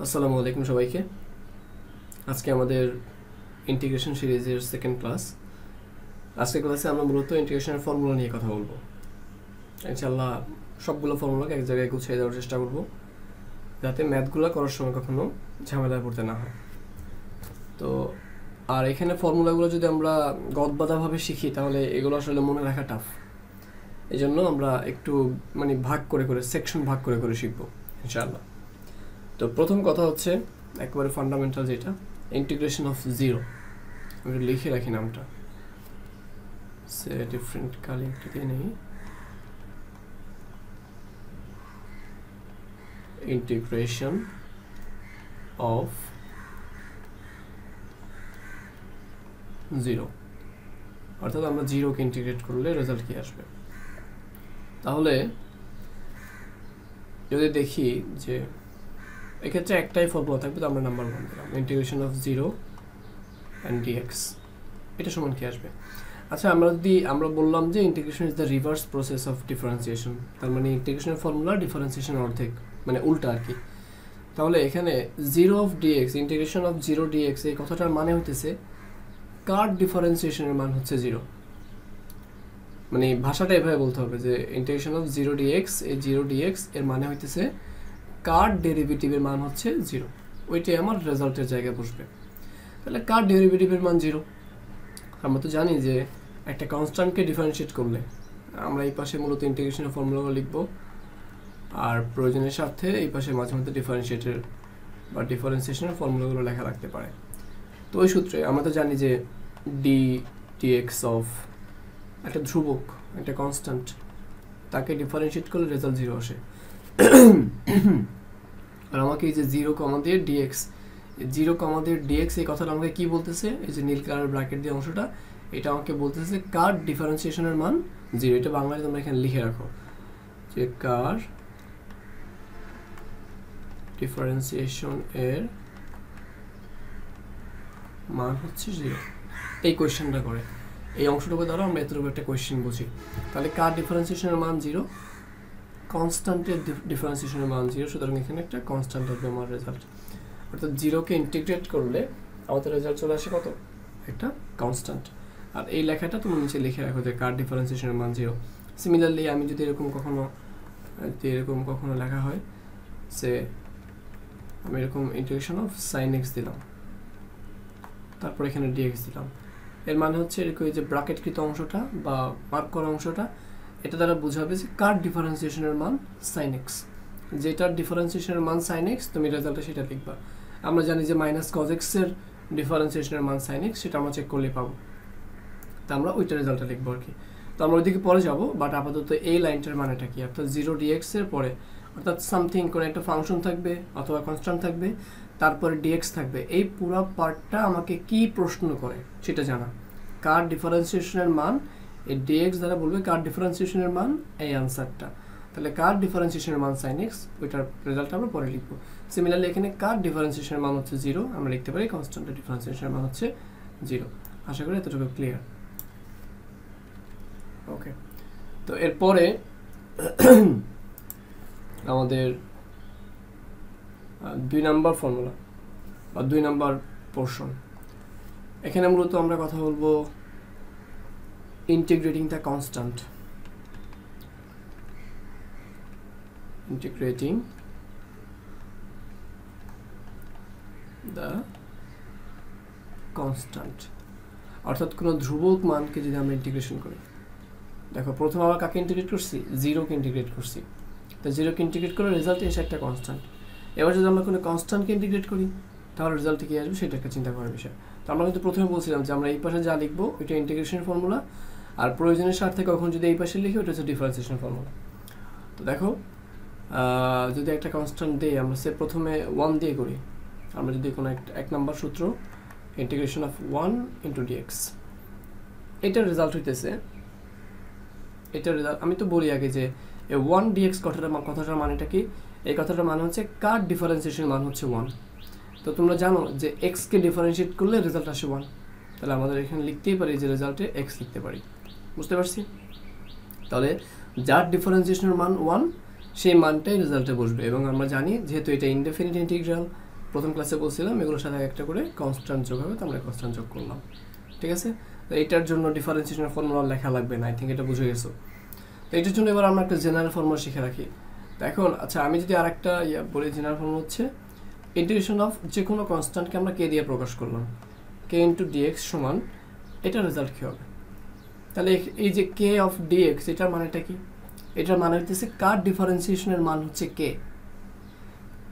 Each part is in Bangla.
আসসালামু আলাইকুম সবাইকে। আজকে আমাদের ইন্টিগ্রেশন সিরিজের সেকেন্ড ক্লাস। আজকের ক্লাসে আমরা মূলত ইন্টিগ্রেশনের ফর্মুলা নিয়ে কথা বলবো। ইনশাআল্লাহ সবগুলো ফর্মুলাকে এক জায়গায় গুছিয়ে দেওয়ার চেষ্টা করব, যাতে ম্যাথগুলো করার সময় কখনো ঝামেলায় পড়তে না হয়। তো আর এখানে ফর্মুলাগুলো যদি আমরা গদবাঁধাভাবে শিখি তাহলে এগুলো আসলে মনে রাখা টাফ। এই জন্য আমরা একটু ভাগ করে করে সেকশন ভাগ করে করে শিখবো ইনশাআল্লাহ। তো প্রথম কথা হচ্ছে একবারে ফান্ডামেন্টাল, যেটা ইন্টিগ্রেশন অফ জিরো। আমি লিখে রাখি নামটা, সে ডিফারেন্ট কালিং দিয়ে নেই। ইন্টিগ্রেশন অফ জিরো, অর্থাৎ আমরা জিরোকে ইন্টিগ্রেট করলে রেজাল্ট কি আসবে। তাহলে যদি দেখি যে এক্ষেত্রে একটাই ফর্মুলা থাকবে, তো আমরা নাম্বার 1 দিলাম, integration of zero and D X, এটা সমান কি আসবে। আচ্ছা, আমরা বললাম যে integration is the reverse process of differentiation, তার মানে ইন্টিগ্রেশনের ফর্মুলা ডিফারেন্সিয়েশন অর্ধেক, মানে উল্টা আর কি। তাহলে এখানে zero of D X, integration of zero D X, এই কথাটার মানে হইতেছে কার ডিফারেন্সিয়েশনের মান হচ্ছে জিরো। মানে ভাষাটা এভাবে বলতে হবে যে ইন্টিগ্রেশন অফ জিরো ডিএক্স, এই জিরো ডিএক্স এর মানে হইতেছে কার ডেরিভেটিভের মান হচ্ছে জিরো, ওইটাই আমার রেজাল্টের জায়গায় বসবে। তাহলে কার ডেরিভেটিভের মান জিরো, আমরা তো জানি যে একটা কনস্ট্যান্টকে ডিফারেন্সিয়েট করলে আমরা এই পাশে মূলত ইন্টিগ্রেশনের ফর্মুলাগুলো লিখব, আর প্রয়োজনের স্বার্থে এই পাশে মাঝে মধ্যে ডিফারেন্সিয়েটের বা ডিফারেন্সিয়েশনের ফর্মুলাগুলো লেখা রাখতে পারে। তো ওই সূত্রে আমরা তো জানি যে ডিএক্স অফ একটা ধ্রুবক, একটা কনস্ট্যান্ট, তাকে ডিফারেন্সিয়েট করলে রেজাল্ট জিরো আসে। আর আমাকে এই যে জিরো কমা দিয়ে ডিএক্স, জিরো কমা দিয়ে ডিএক্স, এই কথাটা আমাকে কি বলতেছে, এই যে নীল কালার ব্র্যাকেট দিয়ে অংশটা, এটা আমাকে বলতেছে কার ডিফারেন্সিয়েশনের মান জিরো। এটা বাংলায় তোমরা এখানে লিখে রাখো যে কার ডিফারেন্সিয়েশন এর মান হচ্ছে জিরো। এই কোয়েশ্চেনটা করে এই অংশটুকু দ্বারা আমরা এতটুকু একটা কোয়েশ্চেন বুঝি। তাহলে কার ডিফারেন্সিয়েশনের মান জিরো, কনস্ট্যান্টের ডিফারেন্সিয়েশনের মান জিরো, সুতরাং এখানে একটা কনস্ট্যান্ট হবে আমার রেজাল্ট। অর্থাৎ জিরোকে ইন্টিগ্রেট করলে আমাদের রেজাল্ট চলে আসে কত, একটা কনস্ট্যান্ট। আর এই লেখাটা তুমি নিচে লিখে রাখো যে কার ডিফারেন্সিয়েশনের মান জিরো। সিমিলারলি আমি যদি এরকম কখনো লেখা হয় যে আমি এরকম ইন্টিগ্রেশন অফ সাইন এক্স দিলাম, তারপর এখানে ডিএক্স দিলাম, এর মানে হচ্ছে এরকম যে ব্র্যাকেটকৃত অংশটা বা মার্ক করা অংশটা, এটা দ্বারা বোঝাবে যে কার ডিফারেন্সিয়েশনের মান সাইন এক্স। যেটার ডিফারেন্সিয়েশনের মান সাইন এক্স, তুমি রেজাল্টে সেটা লিখবা। আমরা জানি যে মাইনাস কজ এক্স এর ডিফারেন্সিয়েশনের মান সাইন এক্স, সেটা আমরা চেক করলে পাবো, তা আমরা ওইটা রেজাল্টটা লিখবো আর কি। তো আমরা ওইদিকে পরে যাবো, বাট আপাতত এই লাইনটার মানেটা কি, অর্থাৎ জিরো ডিএক্স এর পরে অর্থাৎ সামথিং কোনো একটা ফাংশন থাকবে অথবা কনস্ট্যান্ট থাকবে, তারপরে ডিএক্স থাকবে, এই পুরো পার্টটা আমাকে কি প্রশ্ন করে সেটা জানা। কার ডিফারেন্সিয়েশনের মান, এই ডিএক্স দ্বারা বলবে কার ডিফারেন্সিয়েশনের মান, এই আনসারটা। তাহলে কার ডিফারেন্সিয়েশনের মান সাইন এক্স, ওইটার রেজাল্ট আমরা পরে লিখবো। সিমিলারলি এখানে কার ডিফারেন্সিয়েশনের মান হচ্ছে জিরো, আমরা লিখতে পারি কনস্ট্যান্টের ডিফারেন্সিয়েশনের মান হচ্ছে জিরো। আশা করি এতটুকু ক্লিয়ার। ওকে, তো এরপরে আমাদের 2 নাম্বার ফর্মুলা বা 2 নাম্বার পোর্শন। এখানে মূলত আমরা কথা বলবো integrating the constant, integrating the constant, অর্থাৎ কোনো ধ্রুবক মানকে যদি আমরা ইন্টিগ্রেশন করি। দেখো, প্রথমে আমরা কাকে ইন্টিগ্রেট করছি, জিরোকে ইন্টিগ্রেট করছি। তো জিরোকে ইন্টিগ্রেট করে রেজাল্ট এসে একটা কনস্ট্যান্ট। এবার যদি আমরা কোনো কনস্ট্যান্টকে ইন্টিগ্রেট করি তাহলে রেজাল্টে কী আসবে সেটা একটা চিন্তা করার বিষয়। তো আমরা কিন্তু প্রথমে বলছিলাম যে আমরা এই পাশে যা লিখবো ওইটা ইন্টিগ্রেশন ফর্মুলা, আর প্রয়োজনের স্বার্থে কখন যদি এই পাশে লিখি ওইটা হচ্ছে ডিফারেন্সিয়েশন ফর্মুলা। তো দেখো, যদি একটা কনস্ট্যান্ট দিই, আমরা সে প্রথমে 1 দিয়ে করি। আমরা যদি কোনো এক নাম্বার সূত্র ইন্টিগ্রেশন অফ 1 ইন্টু ডিএক্স, এটার রেজাল্ট হইতেছে, এটার রেজাল্ট আমি তো বলি আগে যে 1 ডিএক্স কথাটার মানেটা কি, এই কথাটার মানে হচ্ছে কার ডিফারেন্সিয়েশন মান হচ্ছে 1। তো তোমরা জানো যে এক্সকে ডিফারেন্সিয়েট করলে রেজাল্ট আসে 1, তাহলে আমাদের এখানে লিখতেই পারি যে রেজাল্টে এক্স লিখতে পারি। বুঝতে পারছি? তাহলে যার ডিফারেন্সিয়েশনের মান 1 সেই মানটাই রেজাল্টে বসবে, এবং আমরা জানি যেহেতু এটা ইনডেফিনিট ইন্টিগ্রাল, প্রথম ক্লাসে বলছিলাম এগুলোর সাথে একটা করে কনস্ট্যান্ট যোগ হবে, তো আমরা কনস্ট্যান্ট যোগ করলাম। ঠিক আছে, তো এটার জন্য ডিফারেন্সিয়েশনের ফর্মুলা লেখা লাগবে না, আই থিঙ্ক এটা বুঝে গেছো। তো এটার জন্য এবার আমরা একটা জেনারেল ফর্মুলা শিখে রাখি। তো এখন আচ্ছা আমি যদি আরেকটা বলি, জেনারেল ফর্মুলা হচ্ছে ইন্টিগ্রেশন অফ যে কোনো কনস্ট্যান্টকে আমরা কে দিয়ে প্রকাশ করলাম, কে ইন্টু ডিএক্স সমান, এটার রেজাল্ট কী হবে? তাহলে এই যে কে অফ ডিএক্স, এটার মানেটা কি? এটার মানে হচ্ছে কার ডিফারেন্সিয়েশনের মান হচ্ছে কে।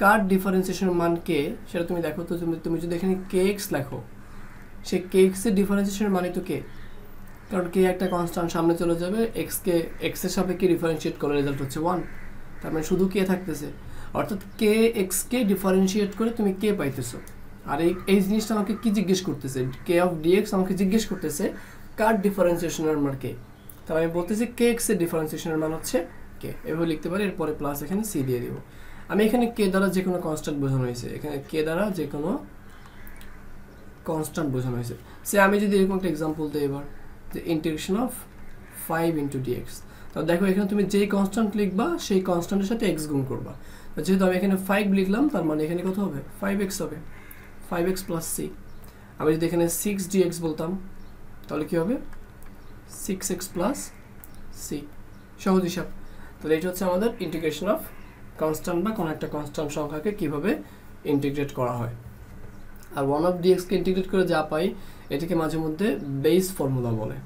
কার ডিফারেন্সিয়েশনের মান কে সেটা তুমি দেখো তো, তুমি যদি এখানে কে এক্স লেখো, সে কে এক্সের ডিফারেন্সিয়েশনের মানই তো কে, কারণ কে একটা কনস্ট্যান্ট সামনে চলে যাবে, এক্সকে এক্সের সাপেক্ষে ডিফারেন্সিয়েট করে রেজাল্ট হচ্ছে 1, তার মানে শুধু কে থাকতেছে, অর্থাৎ কে এক্সকে ডিফারেন্সিয়েট করে তুমি কে পাইতেছো। আর এই জিনিসটা আমাকে কি জিজ্ঞেস করতেছে, কে অফ ডিএক্স আমাকে জিজ্ঞেস করতেছে কার ডিফারেন্সিয়েশনের মান কে, তাহলে আমি বলতেছি কে এক্সের ডিফারেন্সিয়েশনের মান হচ্ছে কে, এভাবে লিখতে পারি। এরপরে প্লাস এখানে সি দিয়ে দিব। আমি এখানে কে দ্বারা যে কোনো কনস্ট্যান্ট বোঝানো হয়েছে, এখানে কে দ্বারা যে কোনো কনস্ট্যান্ট বোঝানো হয়েছে। সে আমি যদি এরকম একটা এক্সাম্পল দিই এবার, যে ইন্টিগ্রেশন অফ 5 ইন্টু ডিএক্স, তো দেখো এখানে তুমি যেই কনস্ট্যান্ট লিখবা সেই কনস্ট্যান্টের সাথে এক্স গুণ করবা। তো যেহেতু আমি এখানে 5 লিখলাম, তার মানে এখানে কত হবে? 5x হবে, 5x প্লাস সি। আমি যদি এখানে 6dx বলতাম তাহলে কী হবে? 6x plus C. সহজ হিসাব। তাহলে এটা হচ্ছে আমাদের ইন্টিগ্রেশন অফ কনস্ট্যান্ট বা কোনো একটা কনস্ট্যান্ট সংখ্যাকে কীভাবে ইন্টিগ্রেট করা হয়। আর 1 অফ ডিএক্সকে ইন্টিগ্রেট করে যা পাই এটাকে মাঝে মধ্যে বেস ফর্মুলা বলে,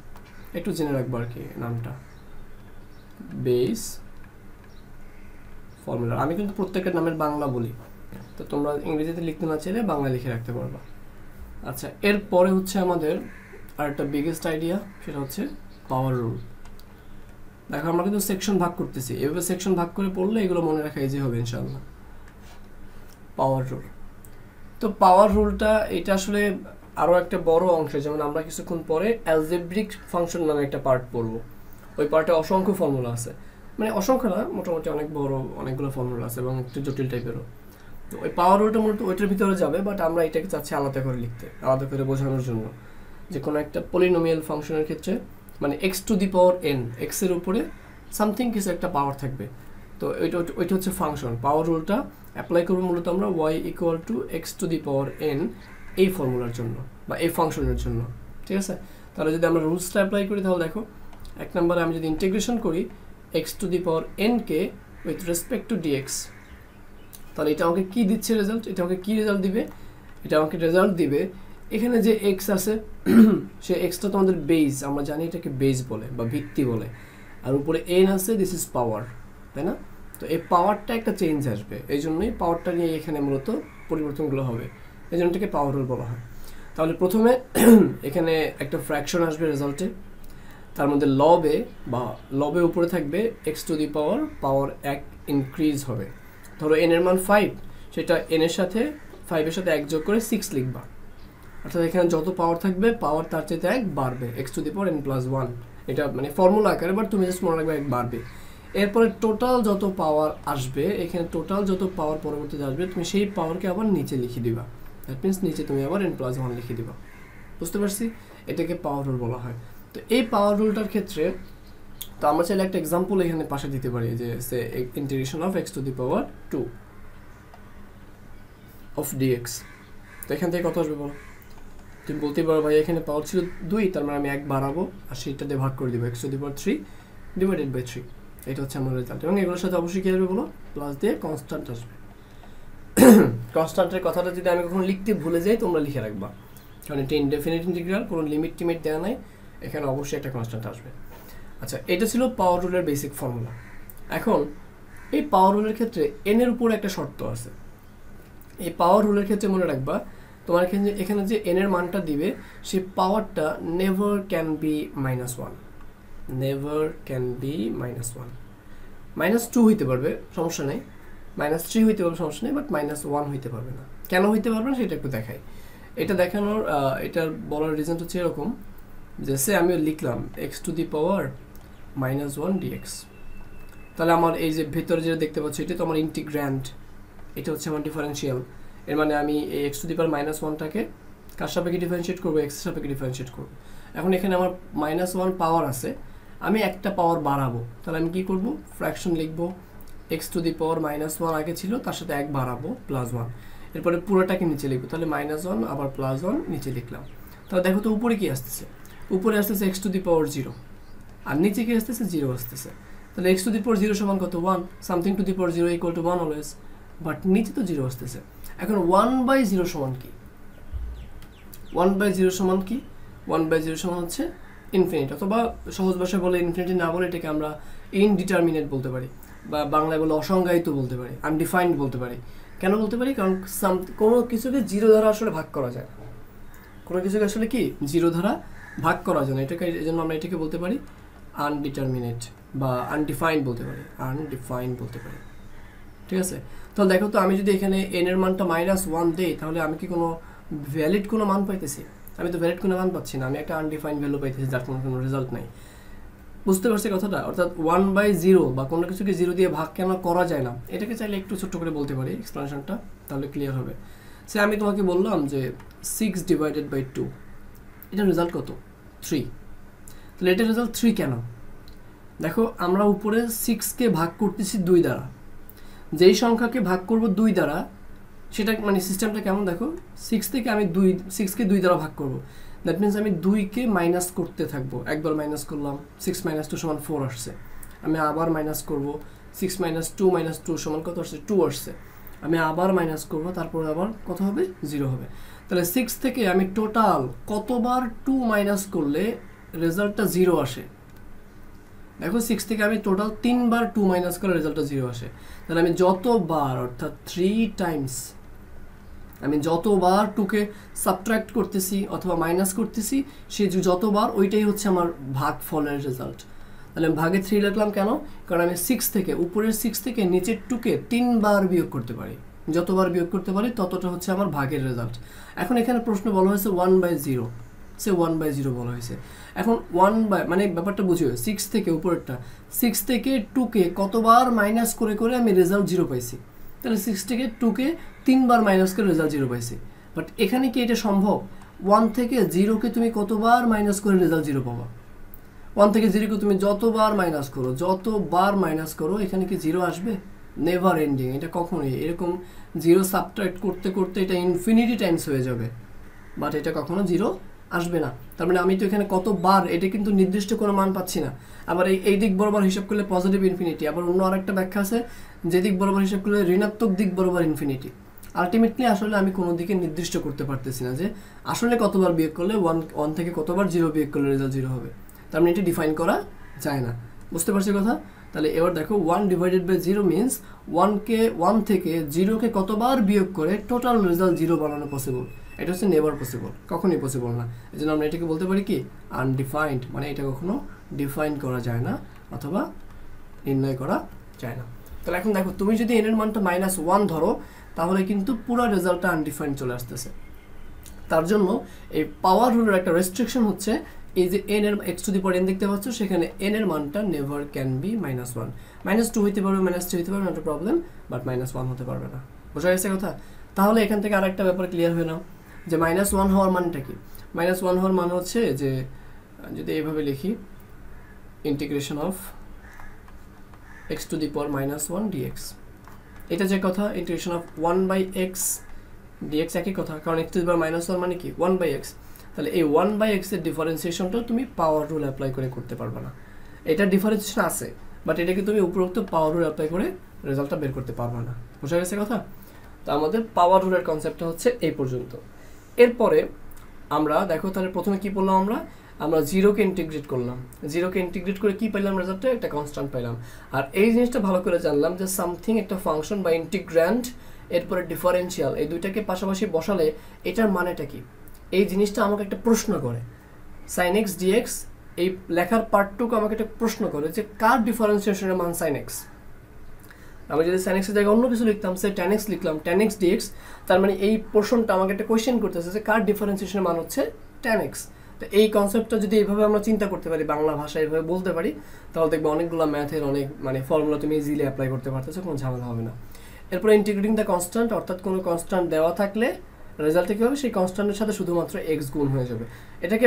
একটু জেনে রাখবো আর কি নামটা, বেস ফর্মুলা। আমি কিন্তু প্রত্যেকের নামের বাংলা বলি, তো তোমরা ইংরেজিতে লিখতে না চাইলে বাংলা লিখে রাখতে পারবা। আচ্ছা, এরপরে হচ্ছে আমাদের আরেকটা বিগেস্ট আইডিয়া, সেটা হচ্ছে পাওয়ার রুল। দেখো আমরা কিন্তু সেকশন ভাগ করতেছি, এভাবে সেকশন ভাগ করে পড়লে এগুলো মনে রাখা ইজি হবে ইনশাআল্লাহ। পাওয়ার রুল, তো পাওয়ার রুলটা এটা আসলে আরও একটা বড় অংশ, যেমন আমরা কিছুক্ষণ পরে অ্যালজেব্রিক ফাংশন নামে একটা পার্ট পড়বো, ওই পার্টে অসংখ্য ফর্মুলা আছে, মানে অসংখ্য না, মোটামুটি অনেক বড় অনেকগুলো ফর্মুলা আছে এবং একটু জটিল টাইপেরও। তো ওই পাওয়ার রুলটা মূলত ওইটার ভিতরে যাবে, বাট আমরা এটাকে চাচ্ছি আলাদা করে লিখতে, আলাদা করে বোঝানোর জন্য, যে কোনো একটা পলিনোমিয়াল ফাংশনের ক্ষেত্রে মানে x to the power N, এক্সের উপরে সামথিং কিছু একটা পাওয়ার থাকবে, তো ওইটা হচ্ছে ফাংশন। পাওয়ার রুলটা অ্যাপ্লাই করবো মূলত আমরা y equal two x to the power N এই ফর্মুলার জন্য বা এই ফাংশনের জন্য। ঠিক আছে, তাহলে যদি আমরা রুলসটা অ্যাপ্লাই করি তাহলে দেখো, এক নম্বরে আমি যদি ইন্টিগ্রেশন করি X to the power N কে উইথ রেসপেক্ট টু ডিএক্স, তাহলে এটা আমাকে কী দিচ্ছে রেজাল্ট, এটা আমাকে কী রেজাল্ট দিবে? এটা আমাকে রেজাল্ট দিবে এখানে যে এক্স আছে সে এক্সটা তোমাদের বেস, আমরা জানি এটাকে বেস বলে বা ভিত্তি বলে, আর উপরে এন আছে, দিস ইজ পাওয়ার, তাই না? তো এই পাওয়ারটা একটা চেঞ্জ আসবে, এই জন্যই পাওয়ারটা নিয়ে এখানে মূলত পরিবর্তনগুলো হবে, এই জন্য এটাকে পাওয়ার রুল বলা হয়। তাহলে প্রথমে এখানে একটা ফ্র্যাকশন আসবে রেজাল্টে, তার মধ্যে লবে বা লবে উপরে থাকবে x to the power 1 increase হবে। ধরো এন এর মান 5, সেটা এন এর সাথে 5-এর সাথে 1 যোগ করে 6 লিখবা, অর্থাৎ এখানে যত পাওয়ার থাকবে পাওয়ার তার চাইতে 1 বাড়বে, x to the power N plus 1, এটা মানে ফর্মুলা আকারে, বাট তুমি জাস্ট মনে রাখবে 1 বাড়বে। এরপরে টোটাল যত পাওয়ার আসবে, এখানে টোটাল যত পাওয়ার পরবর্তীতে আসবে তুমি সেই পাওয়ারকে আবার নিচে লিখে দিবা, দ্যাট মিনস নিচে তুমি আবার এন প্লাস 1 লিখে দিবা। বুঝতে পারছি? এটাকে পাওয়ার রুল বলা হয়। তো এই পাওয়ার রুলটার ক্ষেত্রে তো আমরা চাইলে একটা এক্সাম্পল এখানে পাশে দিতে পারি, যে সে integration of X to the power 2 of D X. তো এখান থেকে কত আসবে বলো? তুমি বলতে পারো ভাই এখানে পাওয়ার ছিল 2, তার মানে আমি 1 বাড়াবো আর সেইটা দিয়ে ভাগ করে দিব, X to the power 3 divided by 3, এটা হচ্ছে আমার রেজাল্ট। এবং এগুলোর সাথে অবশ্যই কী আসবে বলো? প্লাস দিয়ে কনস্ট্যান্ট আসবে। কনস্ট্যান্টের কথাটা যদি আমি কখনো লিখতে ভুলে যাই তোমরা লিখে রাখবা, কারণ এটা ইনডেফিনিট ইন্টিগ্রাল, কোনো লিমিট টিমিট দেওয়া নাই, এখানে অবশ্যই একটা কনস্ট্যান্ট আসবে। আচ্ছা, এটা ছিল পাওয়ার রুলের বেসিক ফর্মুলা। এখন এই পাওয়ার রুলের ক্ষেত্রে এনের উপর একটা শর্ত আছে। এই পাওয়ার রুলের ক্ষেত্রে মনে রাখবা, তোমার এখানে যে এনের মানটা দিবে সেই পাওয়ারটা never can be -1, never can be -1, -2 হইতে পারবে সমস্যা নেই, -3 হইতে পারবে সমস্যা নেই, বাট -1 হইতে পারবে না। কেন হইতে পারবে না সেটা একটু দেখাই। এটা দেখানোর এটার বলার রিজন হচ্ছে এরকম, যে সে আমি লিখলাম X to the power -1 D X, তাহলে আমার এই যে ভেতরে যেটা দেখতে পাচ্ছি এটা তো আমার ইন্টিগ্র্যান্ড, এটা হচ্ছে আমার ডিফারেন্সিয়াল। এর মানে আমি এই এক্স টু দি পাওয়ার -1টাকে কার সাপেক্ষে ডিফারেন্সিয়েট করবো? এক্স এর সাপেক্ষে ডিফারেন্সিয়েট করবো। এখন এখানে আমার -1 পাওয়ার আছে, আমি একটা পাওয়ার বাড়াবো, তাহলে আমি কি করব? ফ্র্যাকশন লিখবো, এক্স টু দি পাওয়ার -1 আগে ছিল, তার সাথে 1 বাড়াবো +1, এরপরে পুরোটাকে নিচে লিখবো, তাহলে -1 আবার +1 নিচে লিখলাম। তাহলে দেখো তো উপরে কি আসতেছে, উপরে আসতেছে x⁴, আর নিচে কি আসতেছে 0 আসতেছে। তাহলে x⁴ সমান কত 1, something to the power 0 equal to 1 always, but নিচে তো 0 আসতেছে। এখন 1/0 সমান কি, 1/0 সমান কি, 1/0 সমান হচ্ছে ইনফিনিট, অথবা সহজ ভাষায় বলে ইনফিনিটি না বলে এটাকে আমরা ইনডিটারমিনেট বলতে পারি, বা বাংলায় বলে অসংজ্ঞায়িত বলতে পারি, আনডিফাইন্ড বলতে পারি। কেন বলতে পারি, কারণ কোনো কিছুকে 0 দ্বারা আসলে ভাগ করা যায় না, কোনো কিছুকে আসলে কি 0 দ্বারা ভাগ করা যায় না, এটাকে এই জন্য আমরা এটাকে বলতে পারি আনডিটারমিনেট বা আনডিফাইন্ড বলতে পারি, আনডিফাইন্ড বলতে পারি। ঠিক আছে, তাহলে দেখো তো আমি যদি এখানে n এর মানটা -1 দেই, তাহলে আমি কি কোনো ভ্যালিড কোনো মান পাইতেছি? আমি তো ভ্যালিড কোনো মান পাচ্ছি না, আমি একটা আনডিফাইন্ড ভ্যালু পাইতেছি যার কোনো রেজাল্ট নাই। বুঝতে পারছি কথাটা? অর্থাৎ 1/0 বা কোনো কিছুকে 0 দিয়ে ভাগ কেন করা যায় না, এটাকে চাইলে একটু ছোট্ট করে বলতে পারি এক্সপ্লেনেশনটা, তাহলে ক্লিয়ার হবে। সে আমি তোমাকে বললাম যে 6/2, এটার রেজাল্ট কত 3, তাহলে এটার রেজাল্ট 3 কেন? দেখো আমরা উপরে 6কে ভাগ করতেছি 2 দ্বারা, যেই সংখ্যাকে ভাগ করব 2 দ্বারা সেটা মানে সিস্টেমটা কেমন দেখো, 6 থেকে আমি 6কে 2 দ্বারা ভাগ করব, দ্যাট মিনস আমি 2কে মাইনাস করতে থাকবো, একবার মাইনাস করলাম 6 - 2 সমান 4 আসছে, আমি আবার মাইনাস করব, 6 - 2 - 2 সমান কত আসছে 2 আসছে, আমি আবার মাইনাস করব, তারপর আবার কত হবে 0 হবে। তাহলে 6 থেকে আমি টোটাল কতবার 2 মাইনাস করলে রেজাল্টটা 0 আসে? দেখো 6 থেকে আমি টোটাল 3 বার 2 মাইনাস করলে রেজাল্টটা 0 আসে। তাহলে আমি যতবার, অর্থাৎ 3 টাইমস আমি যতবার 2কে সাবট্রাক্ট করতেছি অথবা মাইনাস করতেছি, সে যতবার ওইটাই হচ্ছে আমার ভাগফলের রেজাল্ট। তাহলে আমি ভাগে 3 লিখলাম কেন? কারণ আমি 6 থেকে উপরের 6 থেকে নিচের 2কে 3 বার বিয়োগ করতে পারি, যতবার বিয়োগ করতে পারি ততটা হচ্ছে আমার ভাগের রেজাল্ট। এখন এখানে প্রশ্ন বলা হয়েছে 1/0, সে 1/0 বলা হয়েছে। এখন 1 মানে ব্যাপারটা বুঝিও, 6 থেকে উপরেরটা, 6 থেকে 2কে কতবার মাইনাস করে করে আমি রেজাল্ট 0 পাইছি, তাহলে 6 থেকে 2কে 3 বার মাইনাস করে রেজাল্ট 0 পাইছি। বাট এখানে কি এটা সম্ভব? 1 থেকে 0কে তুমি কতবার মাইনাস করে রেজাল্ট 0 পাবা? 1 থেকে 0কে তুমি যতবার মাইনাস করো, এখানে কি 0 আসবে? নেভার এন্ডিং, এটা কখনোই এরকম 0 সাবট্রাক্ট করতে করতে এটা ইনফিনিটি টাইমস হয়ে যাবে, বাট এটা কখনো 0 আসবে না। তার মানে আমি তো এখানে কতবার, এটা কিন্তু নির্দিষ্ট কোনো মান পাচ্ছি না। আবার এই দিক বরাবর হিসাব করলে পজিটিভ ইনফিনিটি, আবার অন্য আরেকটা ব্যাখ্যা আছে যে দিক বরাবর হিসাব করলে ঋণাত্মক দিক বরাবর ইনফিনিটি। আলটিমেটলি আসলে আমি কোনো দিকে নির্দিষ্ট করতে পারতেছি না যে আসলে কতবার বিয়োগ করলে 1 থেকে কতবার 0 বিয়োগ করলে রেজাল্ট 0 হবে, তার মানে এটা ডিফাইন করা যায় না। বুঝতে পারছি কথা? তাহলে এবার দেখো 1/0 মিনস 1 থেকে 0কে কতবার বিয়োগ করে টোটাল রেজাল্ট 0 বানানো পসিবল, এটা হচ্ছে নেভার পসিবল, কখনোই পসিবল না। এই জন্য আমরা এটাকে বলতে পারি কি আনডিফাইন্ড, মানে এটা কখনো ডিফাইন করা যায় না অথবা নির্ণয় করা যায় না। তাহলে এখন দেখো তুমি যদি n এর মানটা -1 ধরো, তাহলে কিন্তু পুরো রেজাল্টটা আনডিফাইন্ড চলে আসতেছে। তার জন্য এই পাওয়ার রুলের একটা রেস্ট্রিকশন হচ্ছে এই যে n এর x⁴n দেখতে পাচ্ছ, সেখানে n এর মানটা নেভার ক্যান বি -1, -2 হইতে পারবে, -3 হইতে পারবে, নট এ প্রবলেম, বাট -1 হতে পারবে না। বোঝা গেছে কথা? তাহলে এখান থেকে আরেকটা ব্যাপার ক্লিয়ার হয়ে নাও যে -1 হওয়ার মানটা কি। -1 হওয়ার মান হচ্ছে যে যদি এইভাবে লিখি ইন্টিগ্রেশন অফ x⁻−1 dx, এটা যে কথা ইন্টিগ্রেশন অফ 1/x dx একই কথা, কারণ x⁻−1 মানে কি 1/x। তাহলে এই 1/x এর ডিফারেন্সিয়েশনটা তুমি পাওয়ার রুল অ্যাপ্লাই করে করতে পারবে না। এটা ডিফারেন্সিয়েশন আছে, বাট এটাকে তুমি উপরোক্ত পাওয়ার রুল অ্যাপ্লাই করে রেজাল্টটা বের করতে পারবে না। বোঝা গেছে কথা? তো আমাদের পাওয়ার রুলের কনসেপ্টটা হচ্ছে এই পর্যন্ত। এরপরে আমরা দেখো তাহলে প্রথমে কি বললাম, আমরা 0কে ইন্টিগ্রেট করলাম, 0কে ইন্টিগ্রেট করে কি পাইলাম রেজাল্টে? একটা কনস্ট্যান্ট পাইলাম। আর এই জিনিসটা ভালো করে জানলাম যে সামথিং একটা ফাংশন বা ইন্টিগ্র্যান্ড, এরপরে ডিফারেন্সিয়াল, এই দুইটাকে পাশাপাশি বসালে এটার মানেটা কি, এই জিনিসটা আমাকে একটা প্রশ্ন করে। sin x dx এই লেখার পার্টটুকু আমাকে একটা প্রশ্ন করে যে কার ডিফারেন্সিয়েশনের মান sin x। আমি যদি sin x এর জায়গায় অন্য কিছু লিখতাম, সে tan x লিখলাম, tan x dx, তার মানে এই পোর্শনটা আমাকে একটা কোয়েশ্চেন করতেছে যে কার ডিফারেন্সিয়েশনের মান হচ্ছে tan x। তো এই কনসেপ্টটা যদি এইভাবে আমরা চিন্তা করতে পারি, বাংলা ভাষায় এইভাবে বলতে পারি, তাহলে দেখবে অনেকগুলো ম্যাথের অনেক মানে ফর্মুলা তুমি ইজিলি অ্যাপ্লাই করতে পারতেছো, কোনো ঝামেলা হবে না। এরপরে ইন্টিগ্রেটিং দ্য কনস্ট্যান্ট, অর্থাৎ কোনো কনস্ট্যান্ট দেওয়া থাকলে রেজাল্টে কী হবে, সেই কনস্ট্যান্টের সাথে শুধুমাত্র x গুণ হয়ে যাবে। এটাকে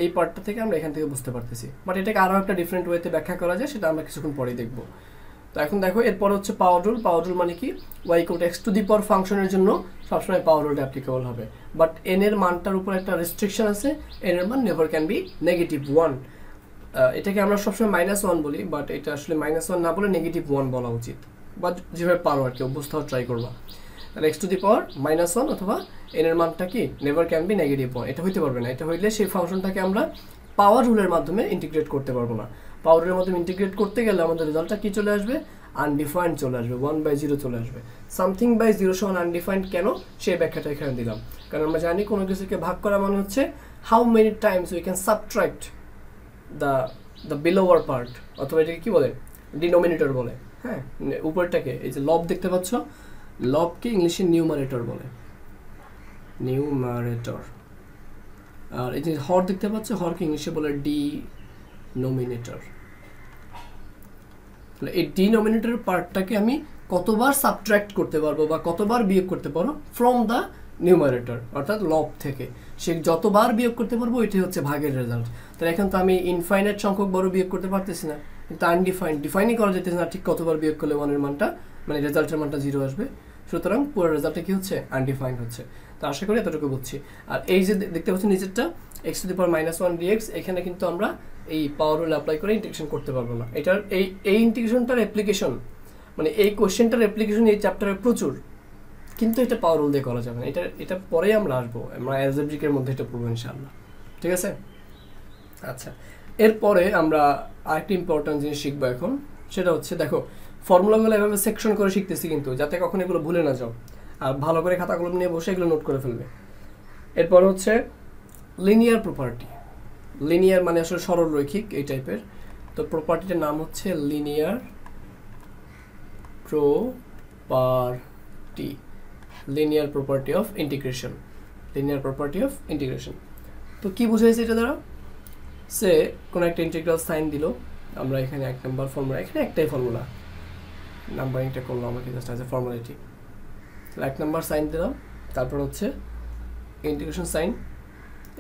এই পার্টটা থেকে আমরা এখান থেকে বুঝতে পারতেছি, বাট এটাকে আরও একটা ডিফারেন্ট ওয়েতে ব্যাখ্যা করা যায়, সেটা আমরা কিছুক্ষণ পরেই দেখব। তো এখন দেখো এরপর হচ্ছে পাওয়ার রুল। পাওয়ার রুল মানে কি, y equal to x to the power ফাংশনের জন্য সবসময় পাওয়ার রুলটা অ্যাপ্লিকেবল হবে, বাট n এর মানটার উপর একটা রেস্ট্রিকশন আছে, n এর মান নেভার ক্যান বি -1। এটাকে আমরা সবসময় -1 বলি, বাট এটা আসলে -1 না বলে -1 বলা উচিত, বা যেভাবে পারো আর কি অভ্যস্ত হওয়ার ট্রাই করবা। তাহলে x টু দি পাওয়ার -1 অথবা n এর মানটা কি নেভার ক্যান বি -1, এটা হইতে পারবে না। এটা হইলে সেই ফাংশনটাকে আমরা পাওয়ার রুলের মাধ্যমে ইন্টিগ্রেট করতে পারবো না। পাওয়ার রুলের মাধ্যমে ইন্টিগ্রেট করতে গেলে আমাদের রেজাল্টটা কি চলে আসবে, আনডিফাইন্ড চলে আসবে, 1/0 চলে আসবে। সামথিং বাই 0 সমান আনডিফাইন্ড কেন, সেই ব্যাখ্যাটা এখানে দিলাম। কারণ আমরা জানি কোনো কিছুকে ভাগ করা মানে হচ্ছে how many times we can subtract the below part, অথবা এটাকে কি বলে, ডিনোমিনেটর বলে। হ্যাঁ, উপরটাকে এই যে লব দেখতে পাচ্ছ, লবকে ইংলিশে নিউমারেটর বলে, নিউমারেটর। আর এই যে হর দেখতে পাচ্ছ, হরকে ইংলিশে বলে ডিনোমিনেটর। তাহলে এই ডিনোমিনেটর পার্টটাকে আমি কতবার সাবট্রাক্ট করতে পারবো বা কতবার বিয়োগ করতে পারবো ফ্রম দ্য নিউমারেটর, অর্থাৎ লব থেকে। সে যতবার বিয়োগ করতে পারবো এটাই হচ্ছে ভাগের রেজাল্ট। তাহলে এখন তো আমি ইনফাইনাইট সংখ্যক বড় বিয়োগ করতে পারতেছি না, কিন্তু আনডিফাইন্ড, ডিফাইনই করা যেতেছে না ঠিক কতবার বিয়োগ করলে 1 এর মানটা মানে রেজাল্টের মানটা 0 আসবে। সুতরাং পুরো রেজাল্টটা কি হচ্ছে, আনডিফাইন্ড হচ্ছে। তো আশা করি এতটুকু বুঝছি। আর এই যে দেখতে পাচ্ছি নিচেরটা x to the power -1 dx, এখানে কিন্তু আমরা এই পাওয়ার রুল অ্যাপ্লাই করে ইন্টিগ্রেশন করতে পারবো না। এটার এই ইন্টিগ্রেশনটার অ্যাপ্লিকেশন মানে এই কোশ্চেনটার অ্যাপ্লিকেশন এই চ্যাপ্টারে প্রচুর, কিন্তু এটা পাওয়ার রুল দিয়ে করা যাবে না। এটা পরেই আমরা আসবো, আমরা অ্যালজেব্রিকের মধ্যে এটা পড়বো ইনশাআল্লাহ, ঠিক আছে। আচ্ছা, এরপরে আমরা আরেকটি ইম্পর্টেন্ট জিনিস শিখবো এখন, সেটা হচ্ছে দেখো ফর্মুলাগুলো এভাবে সেকশন করে শিখতেছি কিন্তু, যাতে কখন এগুলো ভুলে না যাও, আর ভালো করে খাতাগুলো নিয়ে বসে এগুলো নোট করে ফেলবে। এরপর হচ্ছে লিনিয়ার প্রপার্টি। লিনিয়ার মানে আসলে সরল রৈখিক এই টাইপের, তো প্রপার্টিটার নাম হচ্ছে linear property, linear property of integration, linear property of integration. তো কি বুঝাইছে এটা দ্বারা, সে কোনো একটা ইন্টিগ্রাল সাইন দিল, আমরা এখানে 1 নম্বর ফর্মুলা, এখানে একটাই ফর্মুলা, নাম্বারিংটা করলাম আমাকে জাস্ট অ্যাজ এ ফর্মালিটি। 1 নম্বর সাইন দিলাম, তারপর হচ্ছে ইন্টিগ্রেশন সাইন,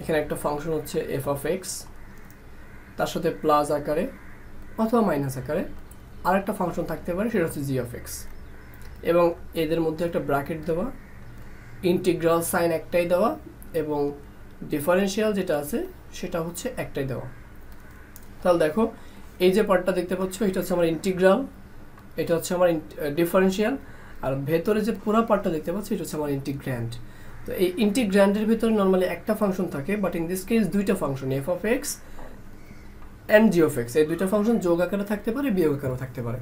এখানে একটা ফাংশন হচ্ছে এফ অফ এক্স, তার সাথে প্লাস আকারে অথবা মাইনাস আকারে আরেকটা ফাংশন থাকতে পারে, সেটা হচ্ছে জি অফ এক্স, এবং এদের মধ্যে একটা ব্র্যাকেট দেওয়া, ইন্টিগ্রাল সাইন একটাই দেওয়া, এবং ডিফারেন্সিয়াল যেটা আছে সেটা হচ্ছে একটাই দেওয়া। তাহলে দেখো এই যে পার্টটা দেখতে পাচ্ছ, এটা হচ্ছে আমার ইন্টিগ্রাল, এটা হচ্ছে আমার ডিফারেন্সিয়াল, আর ভেতরে যে পুরো পার্টটা দেখতে পাচ্ছ এটা হচ্ছে আমার ইন্টিগ্র্যান্ড। তো এই ইন্টিগ্র্যান্ডের ভিতরে নর্মালি একটা ফাংশন থাকে, বাট ইন দিস কেস দুইটা function, F of x and G of x, এই দুইটা ফাংশন যোগ আকারে থাকতে পারে, বিয়োগ আকারেও থাকতে পারে।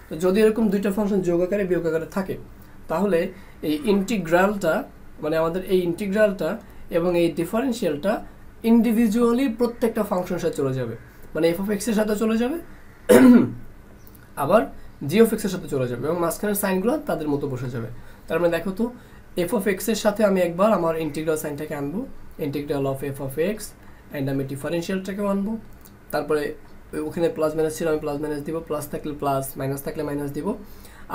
তো যদি এরকম দুইটা ফাংশন যোগ আকারে বিয়োগ আকারে থাকে, তাহলে এই ইন্টিগ্রালটা মানে আমাদের এই ইন্টিগ্রালটা এবং এই ডিফারেন্সিয়ালটা ইন্ডিভিজুয়ালি প্রত্যেকটা ফাংশনের সাথে চলে যাবে, মানে এফ অফ এক্সের সাথে চলে যাবে, আবার জি অফ এক্সের সাথে চলে যাবে, এবং মাঝখানের সাইনগুলো তাদের মতো বসে যাবে। তার মানে দেখো তো এফ অফ এক্সের সাথে আমি একবার আমার ইন্টিগ্রাল সাইনটাকে আনবো, integral of F of x, and আমি ডিফারেন্সিয়ালটাকেও আনবো, তারপরে ওখানে প্লাস মাইনাস ছিল আমি প্লাস মাইনাস দিব, প্লাস থাকলে প্লাস, মাইনাস থাকলে মাইনাস দিব।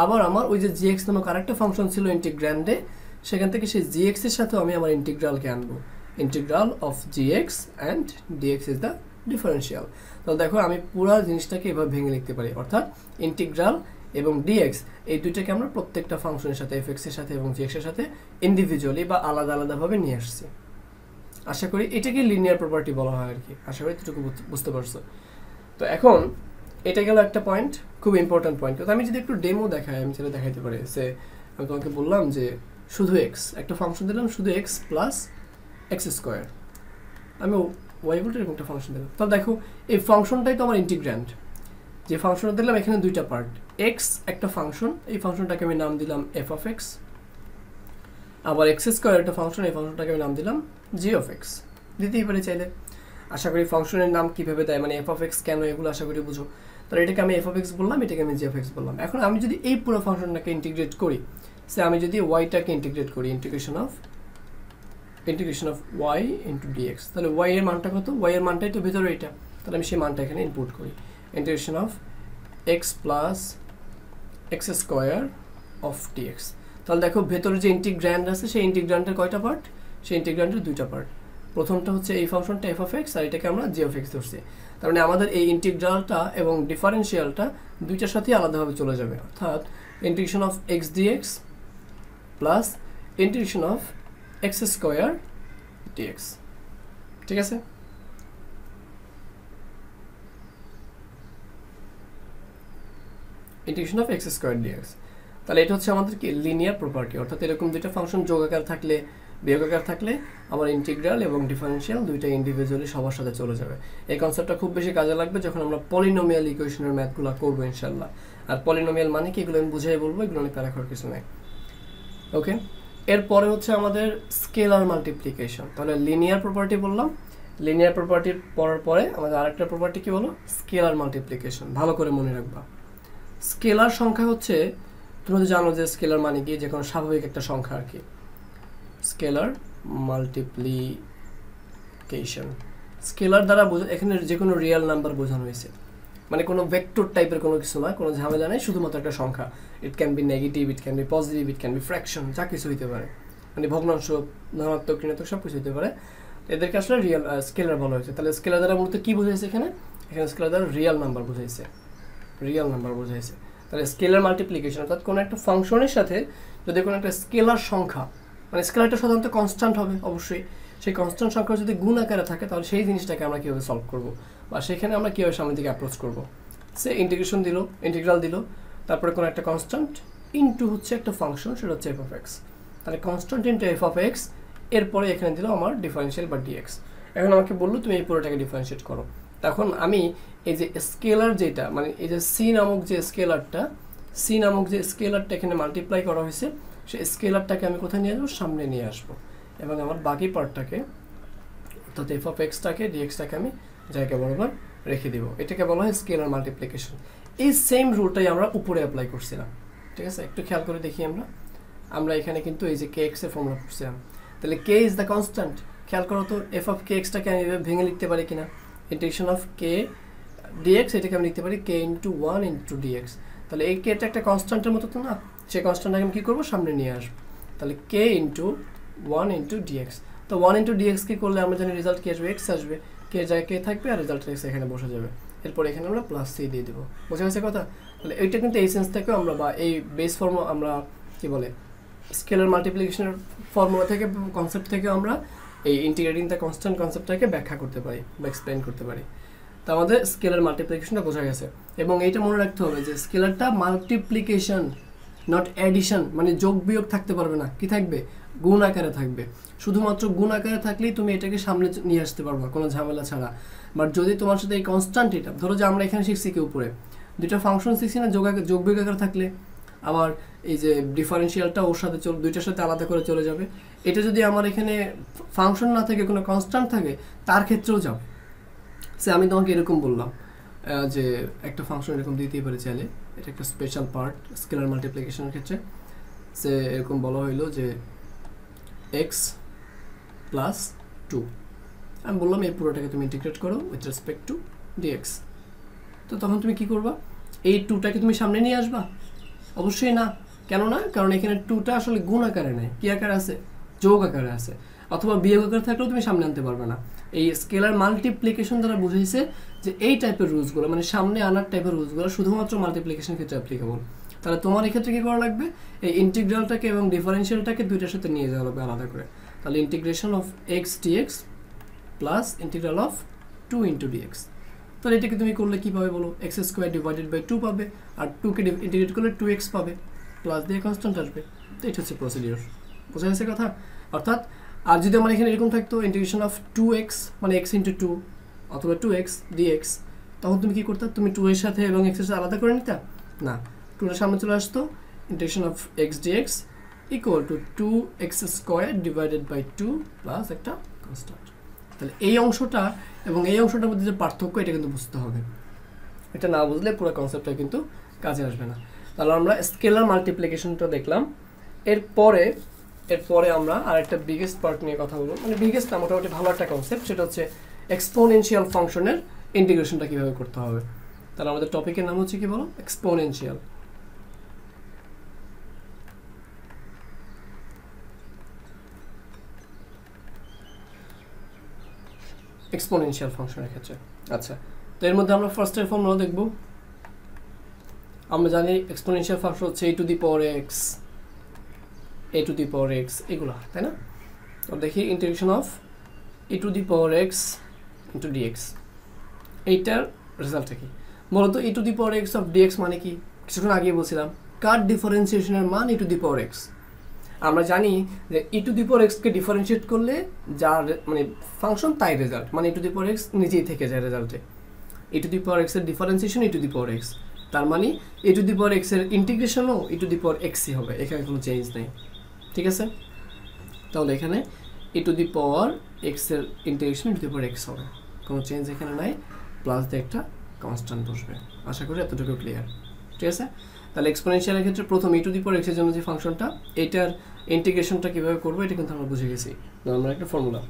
আবার আমার ওই যে জি এক্স নামক আরেকটা ফাংশন ছিল ইন্টিগ্র্যান্ডে, সেখান থেকে সেই জি এক্সের সাথেও আমি আমার ইন্টিগ্রালকে আনবো, integral of g x and dx is the differential. তাহলে দেখো আমি পুরো জিনিসটাকে এভাবে ভেঙে লিখতে পারি, অর্থাৎ ইন্টিগ্রাল এবং ডিএক্স এই দুইটাকে আমরা প্রত্যেকটা ফাংশনের সাথে এফ এক্সের সাথে এবং জি এক্সের সাথে ইন্ডিভিজুয়ালি বা আলাদা আলাদাভাবে নিয়ে আসছি। আশা করি এটাকে লিনিয়ার প্রপার্টি বলা হয় আর কি, আশা করি এতটুকু বুঝতে পারছো। তো এখন এটা গেল একটা পয়েন্ট, খুব ইম্পর্টেন্ট পয়েন্ট। তো আমি যদি একটু ডেমো দেখাই, আমি সেটা দেখাইতে পারি। আমি তোমাকে বললাম যে শুধু এক্স, একটা ফাংশন দিলাম শুধু এক্স প্লাস এক্স স্কোয়ার, আমি ওয়াই বলতে এরকম একটা ফাংশন দিলাম। তাহলে দেখো এই ফাংশনটাই তো আমার ইন্টিগ্র্যান্ড, যে ফাংশনটা দিলাম এখানে দুইটা পার্ট, এক্স একটা ফাংশন, এই ফাংশনটাকে আমি নাম দিলাম এফ অফ এক্স, আবার এক্স স্কোয়ার একটা ফাংশন, এই ফাংশনটাকে আমি নাম দিলাম জি অফ এক্স, দিতেই পারি চাইলে। আশা করি ফাংশনের নাম কীভাবে দেয়, মানে এফ অফ এক্স কেন, এগুলো আশা করি বুঝো। তাহলে এটাকে আমি এফ অফ এক্স বললাম, এটাকে আমি জি অফ এক্স বললাম। এখন আমি যদি এই পুরো ফাংশনটাকে ইন্টিগ্রেট করি, সে আমি যদি ওয়াইটাকে ইন্টিগ্রেট করি, integration of y into dx, তাহলে ওয়াই এর মানটা কত, ওয়াই এর মানটাই তো ভেতরে এটা, তাহলে আমি সেই মানটা এখানে ইনপুট করি, integration of x plus x square of dx. তাহলে দেখো ভেতরে যে ইন্টিগ্র্যান্ড আছে সেই ইন্টিগ্র্যান্ডের কয়টা পার্ট, সেই ইন্টিগ্র্যান্ডের দুইটা পার্ট, প্রথমটা হচ্ছে এই ফাংশনটা এফ অফ এক্স, আর এটাকে আমরা জি অফ এক্স ধরছি। তার মানে আমাদের এই ইন্টিগ্রালটা এবং ডিফারেন্সিয়ালটা দুইটার সাথেই আলাদাভাবে চলে যাবে, অর্থাৎ integration of x dx plus integration of x square dx. ঠিক আছে, integration of x square dx. তাহলে এটা হচ্ছে আমাদের কি লিনিয়ার প্রপার্টি, অর্থাৎ এরকম দুইটা ফাংশন যোগাকার থাকলে বিয়োগাকার থাকলে আমার ইন্টিগ্রাল এবং ডিফারেন্সিয়াল দুইটা ইন্ডিভিজুয়ালি সবার সাথে চলে যাবে। এই কনসেপ্টটা খুব বেশি কাজে লাগবে যখন আমরা পলিনোমিয়াল ইকুয়েশনের ম্যাথগুলো করবো ইনশাল্লাহ। আর পলিনোমিয়াল মানে কি এগুলো আমি বুঝাই বলবো, এগুলো নিয়ে প্যারা করার কিছু নেই। ওকে, এরপরে হচ্ছে আমাদের স্কেলার মাল্টিপ্লিকেশন। তাহলে লিনিয়ার প্রপার্টি বললাম, লিনিয়ার প্রপার্টি পড়ার পরে আমাদের আরেকটা প্রপার্টি কি বলো, স্কেলার মাল্টিপ্লিকেশন। ভালো করে মনে রাখবা, স্কেলার সংখ্যা হচ্ছে, তুমি তো জানো যে স্কেলার মানে কি, যে কোনো স্বাভাবিক একটা সংখ্যা আর কি। স্কেলার মাল্টিপ্লিকেশন, স্কেলার দ্বারা এখানে যে কোনো রিয়েল নাম্বার বোঝানো হয়েছে, মানে কোনো ভেক্টর টাইপের কোনো কিছু নয়, কোনো ঝামেলা নেই, শুধুমাত্র একটা সংখ্যা। It can be negative, it can be positive, it can be fraction, যা কিছু হইতে পারে, মানে ভগ্নাংশ, ধনাত্মক, ঋণাত্মক সব কিছু হইতে পারে। এদেরকে আসলে রিয়েল স্কেলার বলা হয়েছে। তাহলে স্কেলার দ্বারা মূলত কী বোঝাইছে এখানে, এখানে স্কেলার দ্বারা রিয়েল নাম্বার বোঝাইছে, রিয়েল নাম্বার বোঝাইছে। তাহলে স্কেলার মাল্টিপ্লিকেশন অর্থাৎ কোনো একটা ফাংশনের সাথে যদি কোনো একটা স্কেলার সংখ্যা, মানে স্কেলারটা সাধারণত কনস্ট্যান্ট হবে অবশ্যই, সেই কনস্ট্যান্ট সংখ্যা যদি গুণ আকারে থাকে তাহলে সেই জিনিসটাকে আমরা কীভাবে সলভ করবো, বা সেখানে আমরা কীভাবে সামনের দিকে অ্যাপ্রোচ করবো। সে ইন্টিগ্রেশন দিল, ইন্টিগ্রাল দিল, তারপরে কোনো একটা কনস্ট্যান্ট ইনটু হচ্ছে একটা ফাংশন, সেটা হচ্ছে এফ অফ এক্স। তাহলে constant into F of x, এরপরে এখানে দিল আমার ডিফারেন্সিয়াল বা ডিএক্স। এখন আমাকে বললো তুমি এই পুরোটাকে ডিফারেন্সিয়েট করো। তখন আমি এই যে স্কেলার যেটা, মানে এই যে সি নামক যে স্কেলারটা, সি নামক যে স্কেলারটা এখানে মাল্টিপ্লাই করা হয়েছে, সেই স্কেলারটাকে আমি কোথায় নিয়ে আসবো, সামনে নিয়ে আসবো, এবং আমার বাকি পার্টটাকে অর্থাৎ এফ অফ এক্সটাকে ডিএক্সটাকে আমি জায়গা বরাবর রেখে দিব। এটাকে বলা হয় স্কেলার মাল্টিপ্লিকেশন। এই সেম রুলটাই আমরা উপরে অ্যাপ্লাই করছিলাম। ঠিক আছে, একটু খেয়াল করে দেখি আমরা এখানে কিন্তু এই যে কে এক্স এর ফর্মুলা করছিলাম। তাহলে কে ইজ দ্য কনস্ট্যান্ট, খেয়াল করো তো এফ অফ কে এক্সটাকে আমি ভেঙে লিখতে পারি কিনা, ইন্টিগ্রেশন অফ কে ডিএক্স, এটাকে আমি লিখতে পারি কে ইন্টু 1 ইন্টু ডিএক্স। তাহলে এই কেটা একটা কনস্ট্যান্টের মতো তো না, সেই কনস্ট্যান্টটাকে আমি কী করবো, সামনে নিয়ে আসবো। তাহলে কে ইন্টু 1 ইন্টু ডিএক্স। তো 1 ইন্টু ডিএক্স কি করলে আমরা জানি রেজাল্ট কি আসবে, এক্স আসবে, কে জায়গায় কে থাকবে আর রেজাল্ট এক্স এখানে বসে যাবে। এরপর এখানে আমরা প্লাস সি দিয়ে দেবো। বোঝা গেছে কথা? তাহলে এইটা কিন্তু এই সেন্স থেকেও আমরা, বা এই বেস ফর্মুলা আমরা কী বলে স্কেলার মাল্টিপ্লিকেশনের ফর্মুলা থেকে, কনসেপ্ট থেকে আমরা এই ইন্টিগ্রেটিং দ্য কনস্ট্যান্ট কনসেপ্টটাকে ব্যাখ্যা করতে পারি বা এক্সপ্লেন করতে পারি। তো আমাদের স্কেলার মাল্টিপ্লিকেশনটা বোঝা গেছে। এবং এইটা মনে রাখতে হবে যে স্কেলারটা মাল্টিপ্লিকেশন, নট অ্যাডিশন, মানে যোগ বিয়োগ থাকতে পারবে না, কি থাকবে, গুণ আকারে থাকবে। শুধুমাত্র গুণ আকারে থাকলেই তুমি এটাকে সামনে নিয়ে আসতে পারবা কোনো ঝামেলা ছাড়া। বাট যদি তোমার সাথে এই কনস্ট্যান্ট, এটা ধরো যে আমরা এখানে শিখছি কি উপরে দুইটা ফাংশন শিখছি না, যোগ বিয়োগ আকারে থাকলে, আবার এই যে ডিফারেন্সিয়ালটা ওর সাথে দুইটার সাথে আলাদা করে চলে যাবে। এটা যদি আমার এখানে ফাংশন না থাকে, কোনো কনস্ট্যান্ট থাকে, তার ক্ষেত্রেও যাবে। সে আমি তোমাকে এরকম বললাম যে একটা ফাংশন এরকম দিতেই পারে চাইলে, এটা একটা স্পেশাল পার্ট স্কেলার মাল্টিপ্লিকেশনের ক্ষেত্রে। সে এরকম বলা হইলো যে এক্স প্লাস 2, আমি বললাম এই পুরোটাকে তুমি ইন্টিগ্রেট করো উইথ রেসপেক্ট টু ডিএক্স। তো তখন তুমি কি করবা, এই 2টাকে তুমি সামনে নিয়ে আসবা? অবশ্যই না। কেন না? কারণ এখানে 2টা আসলে গুণ আকারে নেই, কি আকারে আছে, যোগ আকারে আছে, অথবা বিয়োগ আকারে থাকলেও তুমি সামনে আনতে পারবে না। এই স্কেলার মাল্টিপ্লিকেশন দ্বারা বুঝাইছে যে এই টাইপের রুলসগুলো, মানে সামনে আনার টাইপের রুলসগুলো শুধুমাত্র মাল্টিপ্লিকেশন ক্ষেত্রে অ্যাপ্লিকেবল। তাহলে তোমার এক্ষেত্রে কী করা লাগবে, এই ইন্টিগ্রালটাকে এবং ডিফারেন্সিয়ালটাকে দুইটার সাথে নিয়ে যাওয়া লাগবে আলাদা করে। তাহলে integration of x dx plus integral of 2 into dx. তাহলে এটাকে তুমি করলে কী পাবে বলো, এক্স স্কোয়ার ডিভাইডেড বাই 2 পাবে, আর 2কে ইন্টিগ্রেট করলে 2x পাবে, প্লাস দিয়ে কনস্ট্যান্ট আসবে। তো এটা হচ্ছে প্রসিডিওর। বোঝা গেছে কথা? অর্থাৎ আর যদি আমার এখানে এরকম থাকতো ইন্টিগ্রেশন অফ 2x, মানে x ইন্টু 2 অথবা 2x dx, তখন তুমি কী করতে, তুমি 2 এর সাথে এবং x এর সাথে আলাদা করে নিতা না, 2 এর সামনে চলে আসতো, integration of x dx equal to 2x square divided by 2 plus একটা কনস্ট্যান্ট। তাহলে এই অংশটা এবং এই অংশটার মধ্যে যে পার্থক্য, এটা কিন্তু বুঝতে হবে। এটা না বুঝলে পুরো কনসেপ্টটা কিন্তু কাজে আসবে না। তাহলে আমরা স্কেলার মাল্টিপ্লিকেশনটা দেখলাম। এরপরে আমরা আরেকটা বিগেস্ট পার্ট নিয়ে কথা বলবো, মানে বিগেস্ট না, মোটামুটি ভালো একটা কনসেপ্ট, সেটা হচ্ছে এক্সপোনেনশিয়াল ফাংশনের ইন্টিগ্রেশনটা কীভাবে করতে হবে। তাহলে আমাদের টপিকের নাম হচ্ছে কি বলো, এক্সপোনেনশিয়াল। এক্সপোনেনশিয়াল ফাংশনের ক্ষেত্রে। আচ্ছা, তো এর মধ্যে আমরা ফার্স্টের ফর্মুলা দেখব। আমরা জানি এক্সপোনেনশিয়াল ফাংশন হচ্ছে a two the power x এগুলো, তাই না? তো দেখি integration of a two the power x into dx, এইটার রেজাল্টটা কি? মূলত a two the power x of dx মানে কি? কিছুক্ষণ আগে বলছিলাম কার ডিফারেন্সিয়েশনের মান a two the power x। আমরা জানি যে e two the power x K differentiate করলে যার মানে ফাংশন তাই রেজাল্ট, মানে e two the power x নিজেই থেকে যায় রেজাল্টে। e two the power x এর differentiation e two the power x, তার মানে e two the power x এর ইন্টিগ্রেশনও e two the power x ই হবে, এখানে কোনো চেঞ্জ নেই। ঠিক আছে, তাহলে এখানে e two the power x এর integration e two the power x হবে, কোনো চেঞ্জ এখানে নাই, প্লাস দিয়ে একটা কনস্ট্যান্ট বসবে। আশা করি এতটুকু ক্লিয়ার। ঠিক আছে, তাহলে এক্সপোনেনশিয়ালের ক্ষেত্রে প্রথম e two the power x এর জন্য যে ফাংশনটা, এটার ইন্টিগ্রেশনটা কীভাবে করবো এটা কিন্তু আমরা বুঝে গেছি, নর্মাল একটা ফর্মুলা।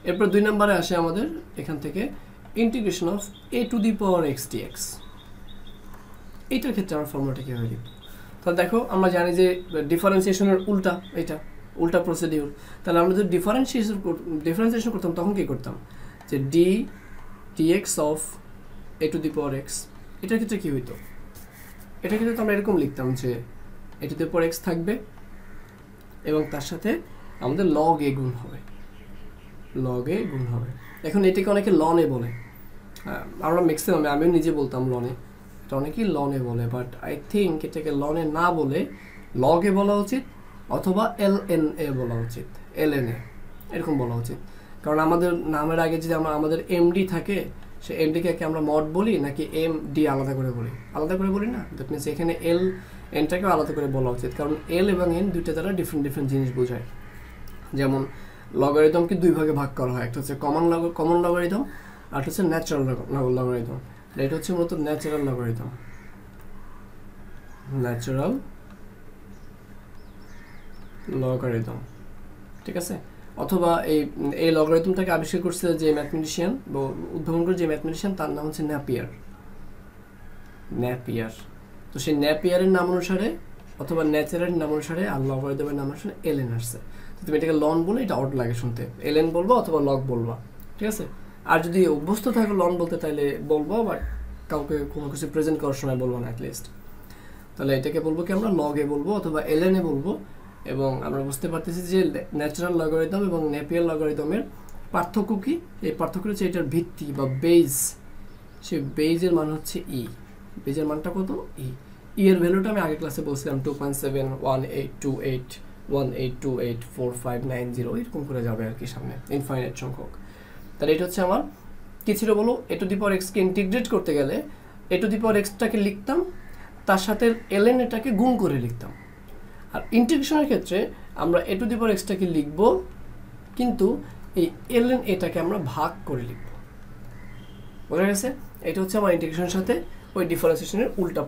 এরপর 2 নম্বরে আসে আমাদের এখান থেকে integration of a two the power x dx। এইটার ক্ষেত্রে আমরা ফর্মুলাটা কীভাবে লিখব? তাহলে দেখো, আমরা জানি যে ডিফারেন্সিয়েশনের উল্টা, এটা উল্টা প্রসিডিউর। তাহলে আমরা যদি ডিফারেন্সিয়েশন করতাম তখন কী করতাম, যে dx of a two the power x, এটার ক্ষেত্রে কী হইতো? এটার ক্ষেত্রে তো আমরা এরকম লিখতাম যে a two the power x থাকবে এবং তার সাথে আমাদের log a গুণ হবে, এখন এটাকে অনেকে লনে বলে, আমরা ম্যাক্সিমাম, আমিও নিজে বলতাম লনে, এটা অনেকেই লনে বলে, বাট আই থিঙ্ক এটাকে লনে না বলে log a বলা উচিত, অথবা lna বলা উচিত, lna এরকম বলা উচিত। কারণ আমাদের নামের আগে যদি আমাদের md থাকে, সে mdকে আমরা মড বলি নাকি md আলাদা করে বলি না, দ্যাট মিনস এখানে l nটাকেও আলাদা করে বলা উচিত, কারণ l এবং n দুইটা দ্বারা ডিফারেন্ট জিনিস বোঝায়। যেমন লগারিদমকে 2 ভাগে ভাগ করা হয়, একটা হচ্ছে কমন লগারিদম আর একটা হচ্ছে ন্যাচারাল লগারিদম। এটা হচ্ছে মূলত ন্যাচারাল লগারিদম, ঠিক আছে? অথবা এই লগারিদমটাকে আবিষ্কার করছে যে ম্যাথমেটিশিয়ান বা উদ্ভাবন করে যে ম্যাথমেটিশিয়ান, তার নাম হচ্ছে ন্যাপিয়ার। তো সেই ন্যাপিয়ারের নাম অনুসারে অথবা ন্যাচারালের নাম অনুসারে আর লগারিদমের নাম অনুসারে ln আসছে। তো তুমি এটাকে লন বলে, এটা অড লাগে শুনতে, ln বলবো অথবা লগ বলবা, ঠিক আছে? আর যদি অভ্যস্ত থাকো লন বলতে তাহলে বলবো, বাট কাউকে কোনো কিছু প্রেজেন্ট করার সময় বলবো না অ্যাটলিস্ট। তাহলে এটাকে বলবো কি আমরা লগ এ বলবো অথবা ln এ বলবো। এবং আমরা বুঝতে পারতেছি যে ন্যাচারাল লগারিদম এবং নেপিয়ার লগারিদমের পার্থক্য কি? এই পার্থক্য হচ্ছে এটার ভিত্তি বা বেজ, সেই বেজের মান হচ্ছে ই। বেজের মানটা কত? ই। ই এর ভ্যালুটা আমি আগের ক্লাসে বলছিলাম 2.71828 এরকম করে যাবে আর কি, সামনে ইনফাইনাইট সংখ্যক। তাহলে এটা হচ্ছে আমার কি ছিল বলো, এ টু দি পাওয়ার এক্সকে ইন্টিগ্রেট করতে গেলে এ টু দি পাওয়ার এক্সটাকে লিখতাম, তার সাথে ln এটাকে গুণ করে লিখতাম। আর ইন্টিগ্রেশনের ক্ষেত্রে আমরা এ টু দি পাওয়ার এক্সটাকে লিখব, কিন্তু এই ln এটাকে আমরা ভাগ করে লিখব। বোঝা গেছে? এটা হচ্ছে আমার ইন্টিগ্রেশনের সাথে ওই ডিফারেন্সিয়েশনের উল্টা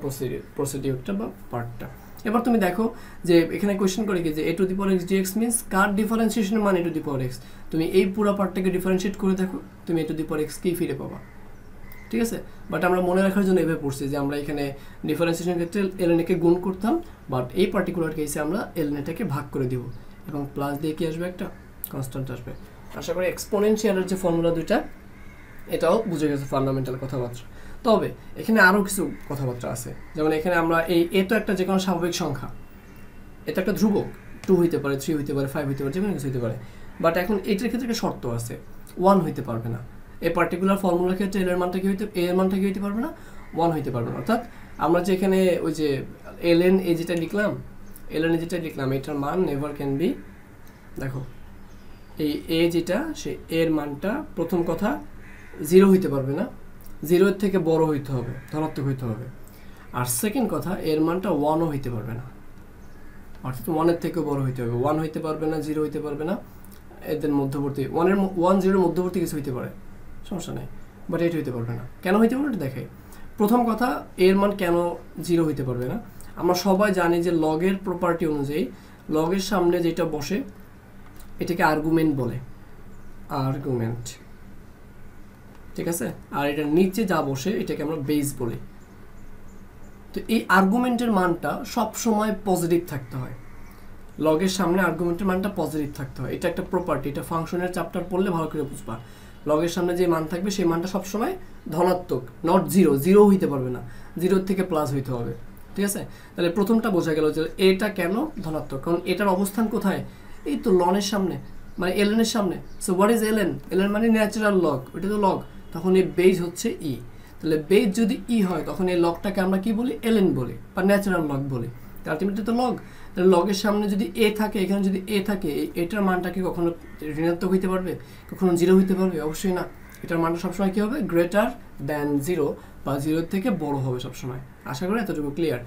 প্রসিডিউরটা বা পার্টটা। এবার তুমি দেখো যে এখানে কোয়েশ্চেন করে কি, যে A to the power X D X means কার ডিফারেন্সিয়েশনের মান A to the power x. তুমি এই পুরো পার্টটাকে ডিফারেন্সিয়েট করে দেখো, তুমি এ টু দি পাওয়ার এক্স কেই ফিরে পাবা, ঠিক আছে? বাট আমরা মনে রাখার জন্য এভাবে পড়ছি যে আমরা এখানে ডিফারেন্সিয়েশনের ক্ষেত্রে ln কে গুণ করতাম, বাট এই পার্টিকুলার কেসে আমরা ln টাকে ভাগ করে দিব এবং প্লাস দিয়ে কি আসবে, একটা কনস্ট্যান্ট আসবে। আশা করি এক্সপোনেনশিয়ালের যে ফর্মুলা দুইটা, এটাও বুঝে গেছে ফান্ডামেন্টাল কথাবার্তা। তবে এখানে আরও কিছু কথাবার্তা আছে, যেমন এখানে আমরা এ তো একটা যে কোনো স্বাভাবিক সংখ্যা, এটা একটা ধ্রুবক, 2 হইতে পারে, 3 হইতে পারে, 5 হইতে পারে, যে কোনো কিছু হইতে পারে। বাট এখন এটার ক্ষেত্রে একটা শর্ত আছে, 1 হইতে পারবে না। এই পার্টিকুলার ফর্মুলার ক্ষেত্রে এর মানটা কি হইতে পারবে না, 1 হইতে পারবে না। অর্থাৎ আমরা যে এখানে ওই যে ln এ যেটা লিখলাম, এটার মান নেভার ক্যান বি, দেখো এই এ যেটা, সে এর মানটা প্রথম কথা 0 হইতে পারবে না, 0 এর থেকে বড় হইতে হবে, ধনাত্মক হইতে হবে। আর সেকেন্ড কথা, এর মানটা 1ও হইতে পারবে না, অর্থাৎ 1 এর থেকেও বড় হইতে হবে। 1 হইতে পারবে না, 0 হইতে পারবে না, এদের মধ্যবর্তী 1-0 মধ্যবর্তী কিছু হইতে পারে, সমস্যা নেই, বাট এটা হইতে পারবে না। কেন হইতে পারবে না দেখাই। প্রথম কথা, এর মান কেন 0 হইতে পারবে না? আমরা সবাই জানি যে লগের প্রপার্টি অনুযায়ী লগের সামনে যেটা বসে এটাকে আর্গুমেন্ট বলে, আর্গুমেন্ট, ঠিক আছে? আর এটার নিচে যা বসে এটাকে আমরা বেস বলি। তো এই আর্গুমেন্টের মানটা সব সময় পজিটিভ থাকতে হয়, লগের সামনে আর্গুমেন্টের মানটা পজিটিভ থাকতে হয়। এটা একটা প্রপার্টি, এটা ফাংশনের চ্যাপ্টার পড়লে ভালো করে বুঝবা। লগের সামনে যে মান থাকবে সেই মানটা সবসময় ধনাত্মক, নট জিরো, জিরো হইতে পারবে না, জিরোর থেকে প্লাস হইতে হবে। ঠিক আছে, তাহলে প্রথমটা বোঝা গেল যে এটা কেন ধনাত্মক, কারণ এটার অবস্থান কোথায়, এই তো লনের সামনে, মানে এলএন এর সামনে। So what is ln? Ln মানে ন্যাচারাল লগ, ওটা তো লগ, তখন এই বেজ হচ্ছে ই। তাহলে বেজ যদি ই হয় তখন এই লগটাকে আমরা কি বলি? এলএন বলি বা ন্যাচারাল লগ বলি। আলটিমেটলি তো লগ। তাহলে লগের সামনে যদি এ থাকে, এখানে যদি এ থাকে, এটার মানটা কি কখনো ঋণাত্মক হইতে পারবে? কখনো জিরো হইতে পারবে? অবশ্যই না। এটার মানটা সবসময় কী হবে? গ্রেটার দ্যান জিরো বা জিরোর থেকে বড় হবে সবসময়। আশা করি এতটুকু ক্লিয়ার।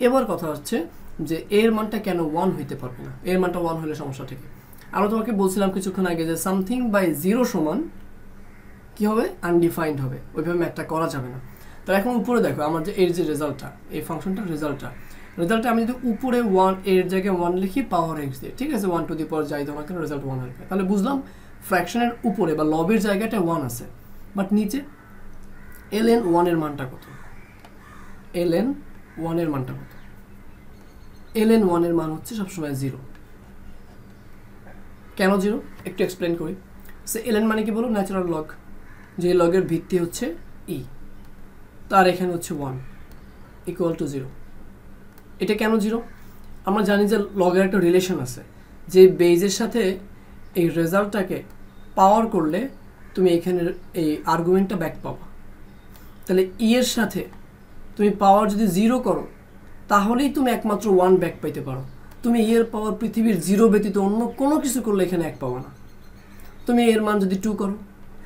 এবার কথা হচ্ছে যে এর মানটা কেন 1 হইতে পারবে না? এর মানটা 1 হলে সমস্যা থেকে আরও তোমাকে বলছিলাম কিছুক্ষণ আগে যে সামথিং বাই জিরো সমান কী হবে? আনডিফাইন্ড হবে, ওইভাবে ম্যাথটা করা যাবে না। তো এখন উপরে দেখো আমার যে এর যে রেজাল্টটা, এই ফাংশনটার রেজাল্টটা আমি যদি উপরে 1 এর জায়গায় 1 লিখি পাওয়ার এক্স দিয়ে, ঠিক আছে, 1 টু দি পাওয়ার যাই তোমার কেন রেজাল্ট 1 আসবে। তাহলে বুঝলাম ফ্র্যাকশনের উপরে বা লবের জায়গাটা 1 আছে, বাট নিচে ln 1 এর মানটা কত? ln 1 এর মানটা কত? ln 1 এর মান হচ্ছে সবসময় 0। কেন 0 একটু এক্সপ্লেন করি। সে ln মানে কি বলো? ন্যাচারাল লগ, যে লগের ভিত্তি হচ্ছে ই, তার এখানে হচ্ছে 1 ইকুয়াল টু 0। এটা কেন 0? আমরা জানি যে লগের একটা রিলেশন আছে, যে বেজের সাথে এই রেজাল্টটাকে পাওয়ার করলে তুমি এখানে এই আর্গুমেন্টটা ব্যাক পাবা। তাহলে ই এর সাথে তুমি পাওয়ার যদি 0 করো তাহলেই তুমি একমাত্র 1 ব্যাক পাইতে পারো। তুমি ই এর পাওয়ার পৃথিবীর 0 ব্যতীত অন্য কোনো কিছু করলে এখানে 1 পাবা না। তুমি এর মান যদি 2 করো,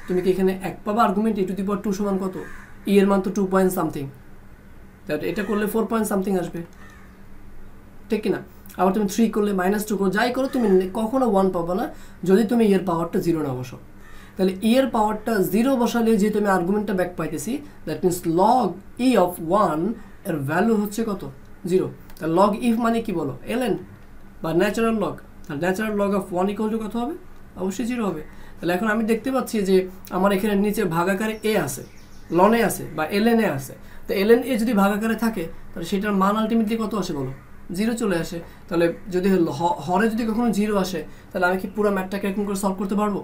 তুমি কি এখানে 1 পাবা? Argument e two the power 2 সমান কত? ই এর মান তো 2 পয়েন্ট সামথিং, এটা করলে 4 পয়েন্ট সামথিং আসবে, ঠিক কিনা? আবার তুমি 3 করলে, -2 করো, যাই করো তুমি কখনো 1 পাবা না যদি তুমি এর পাওয়ারটা 0 না বসো। তাহলে ই এর পাওয়ারটা 0 বসালে যেহেতু আমি আর্গুমেন্টটা ব্যাক পাইতেছি, that means log E of 1 এর ভ্যালু হচ্ছে কত? 0। তাহলে লগ ইফ মানে কি বলো? ln বা ন্যাচারাল লগ। তাহলে natural log of 1 equal to কত হবে? অবশ্যই 0 হবে। তাহলে এখন আমি দেখতে পাচ্ছি যে আমার এখানে নিচে ভাগাকারে এ আছে, লনে আছে বা ln এ আছে। তো ln এ যদি ভাগাকারে থাকে তাহলে সেটার মান আলটিমেটলি কত আসে বলো? 0 চলে আসে। তাহলে যদি হরে যদি কখনো 0 আসে তাহলে আমি কি পুরো ম্যাথটাকে এরকম করে সলভ করতে পারবো?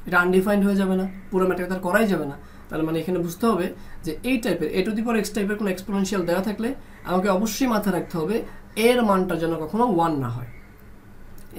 এটা আনডিফাইন্ড হয়ে যাবে না, পুরো ম্যাথটাকে তার করাই যাবে না। তাহলে মানে এখানে বুঝতে হবে যে এই টাইপের এ টু দি পাওয়ার এক্স টাইপের কোনো এক্সপোনেনশিয়াল দেওয়া থাকলে আমাকে অবশ্যই মাথায় রাখতে হবে এর মানটা যেন কখনো 1 না হয়।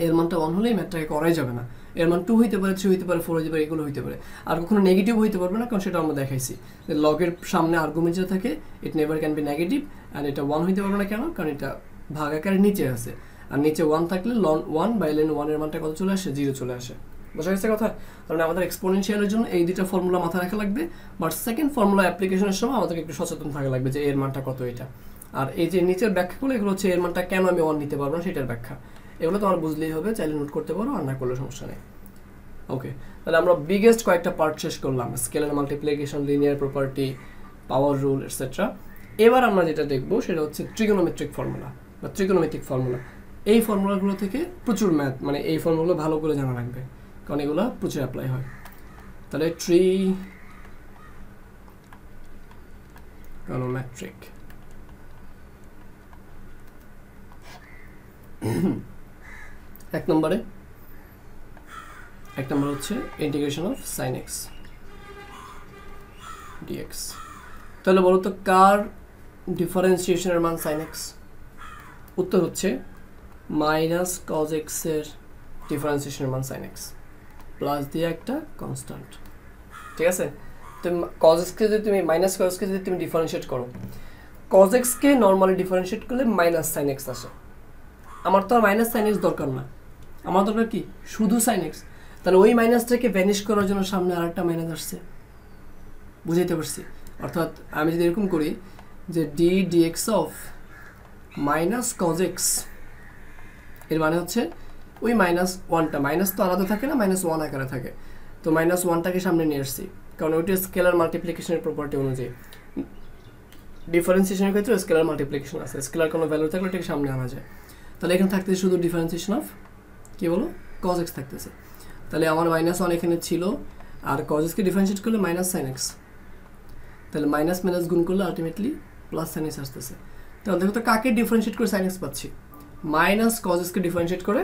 এর মানটা 1 হলেই ম্যাথটাকে করাই যাবে না। এর মান 2 হইতে পারে, 3 হইতে পারে, 4 হইতে পারে, এগুলো হইতে পারে। আর কখনো নেগেটিভ হইতে পারবে না, কারণ সেটা আমরা দেখাইছি যে লগের সামনে আর্গুমেন্ট যেটা থাকে it never can be negative. And এটা 1 হইতে পারবে না কেন? কারণ এটা ভাগাকারের নিচে আছে, আর নিচে 1 থাকলে লন 1 বাই ln 1 এর মানটা কত চলে আসে? 0 চলে আসে। বোঝা গেছে কথা? তাহলে আমাদের এক্সপোনেনশিয়ালের জন্য এই দুইটা ফর্মুলা মাথায় রাখা লাগবে, বাট সেকেন্ড ফর্মুলা অ্যাপ্লিকেশনের সময় আমাদেরকে একটু সচেতন থাকা লাগবে যে এর মানটা কত এটা। আর এই যে নিচের ব্যাখ্যাগুলো এগুলো হচ্ছে এর মানটা কেন আমি 1 নিতে পারবো না সেটার ব্যাখ্যা। এগুলো তোমার বুঝলেই হবে, চাইলে নোট করতে পারো, আর না করলে সমস্যা নেই। ওকে, তাহলে আমরা বিগেস্ট কয়েকটা পার্ট শেষ করলাম, স্কেলার মাল্টিপ্লিকেশন, লিনিয়ার প্রপার্টি, পাওয়ার রুল এটসেট্রা। এবার আমরা যেটা দেখবো সেটা হচ্ছে ট্রিগোনোমেট্রিক ফর্মুলা বা ট্রিগোনোমেট্রিক ফর্মুলা। এই ফর্মুলাগুলো থেকে প্রচুর ম্যাথ, মানে এই ফর্মুলাগুলো ভালো করে জানা লাগবে, কারণ এগুলো প্রচুর অ্যাপ্লাই হয়। তাহলে ট্রিগোনোমেট্রিক এক নম্বর হচ্ছে integration of sin x dx। তাহলে বলো তো কার ডিফারেন্সিয়েশনের মান sin x? উত্তর হচ্ছে মাইনাস cos x এর ডিফারেন্সিয়েশনের মান sin x প্লাস দিয়ে একটা কনস্ট্যান্ট। ঠিক আছে, তুমি cos x কে যদি তুমি মাইনাস cos x কে যদি তুমি ডিফারেন্সিয়েট করো, cos x কে নরমালি ডিফারেন্সিয়েট করলে মাইনাস sin x আসে। আমার তো আর মাইনাস sin x দরকার না, আমার দরকার কি? শুধু sin x। তাহলে ওই মাইনাসটাকে ভ্যানিশ করার জন্য সামনে আরেকটা মাইনাস আসছে, বুঝাইতে পারছি? অর্থাৎ আমি যদি এরকম করি যে d dx of minus cos x, এর মানে হচ্ছে ওই মাইনাস 1টা, মাইনাস তো আলাদা থাকে না, মাইনাস 1 আকারে থাকে, তো মাইনাস 1টাকে সামনে নিয়ে আসছি, কারণ ওইটা স্কেলার মাল্টিপ্লিকেশনের প্রপার্টি অনুযায়ী। ডিফারেন্সিয়েশনের ক্ষেত্রে স্কেলার মাল্টিপ্লিকেশন আছে, স্কেলার কোনো ভ্যালু থাকলে এটাকে সামনে আনা যায়। তাহলে এখানে থাকতেছে শুধু ডিফারেন্সিয়েশন অফ কী বলো? cos x থাকতেছে। তাহলে আমার -1 এখানে ছিল, আর cos x কে ডিফারেন্সিয়েট করলে মাইনাস sin x, তাহলে মাইনাস মাইনাস গুণ করলে আলটিমেটলি প্লাস sin x আসতেছে। তাহলে দেখো তো কাকে ডিফারেন্সিয়েট করে sin x পাচ্ছি? মাইনাস cos x কে ডিফারেন্সিয়েট করে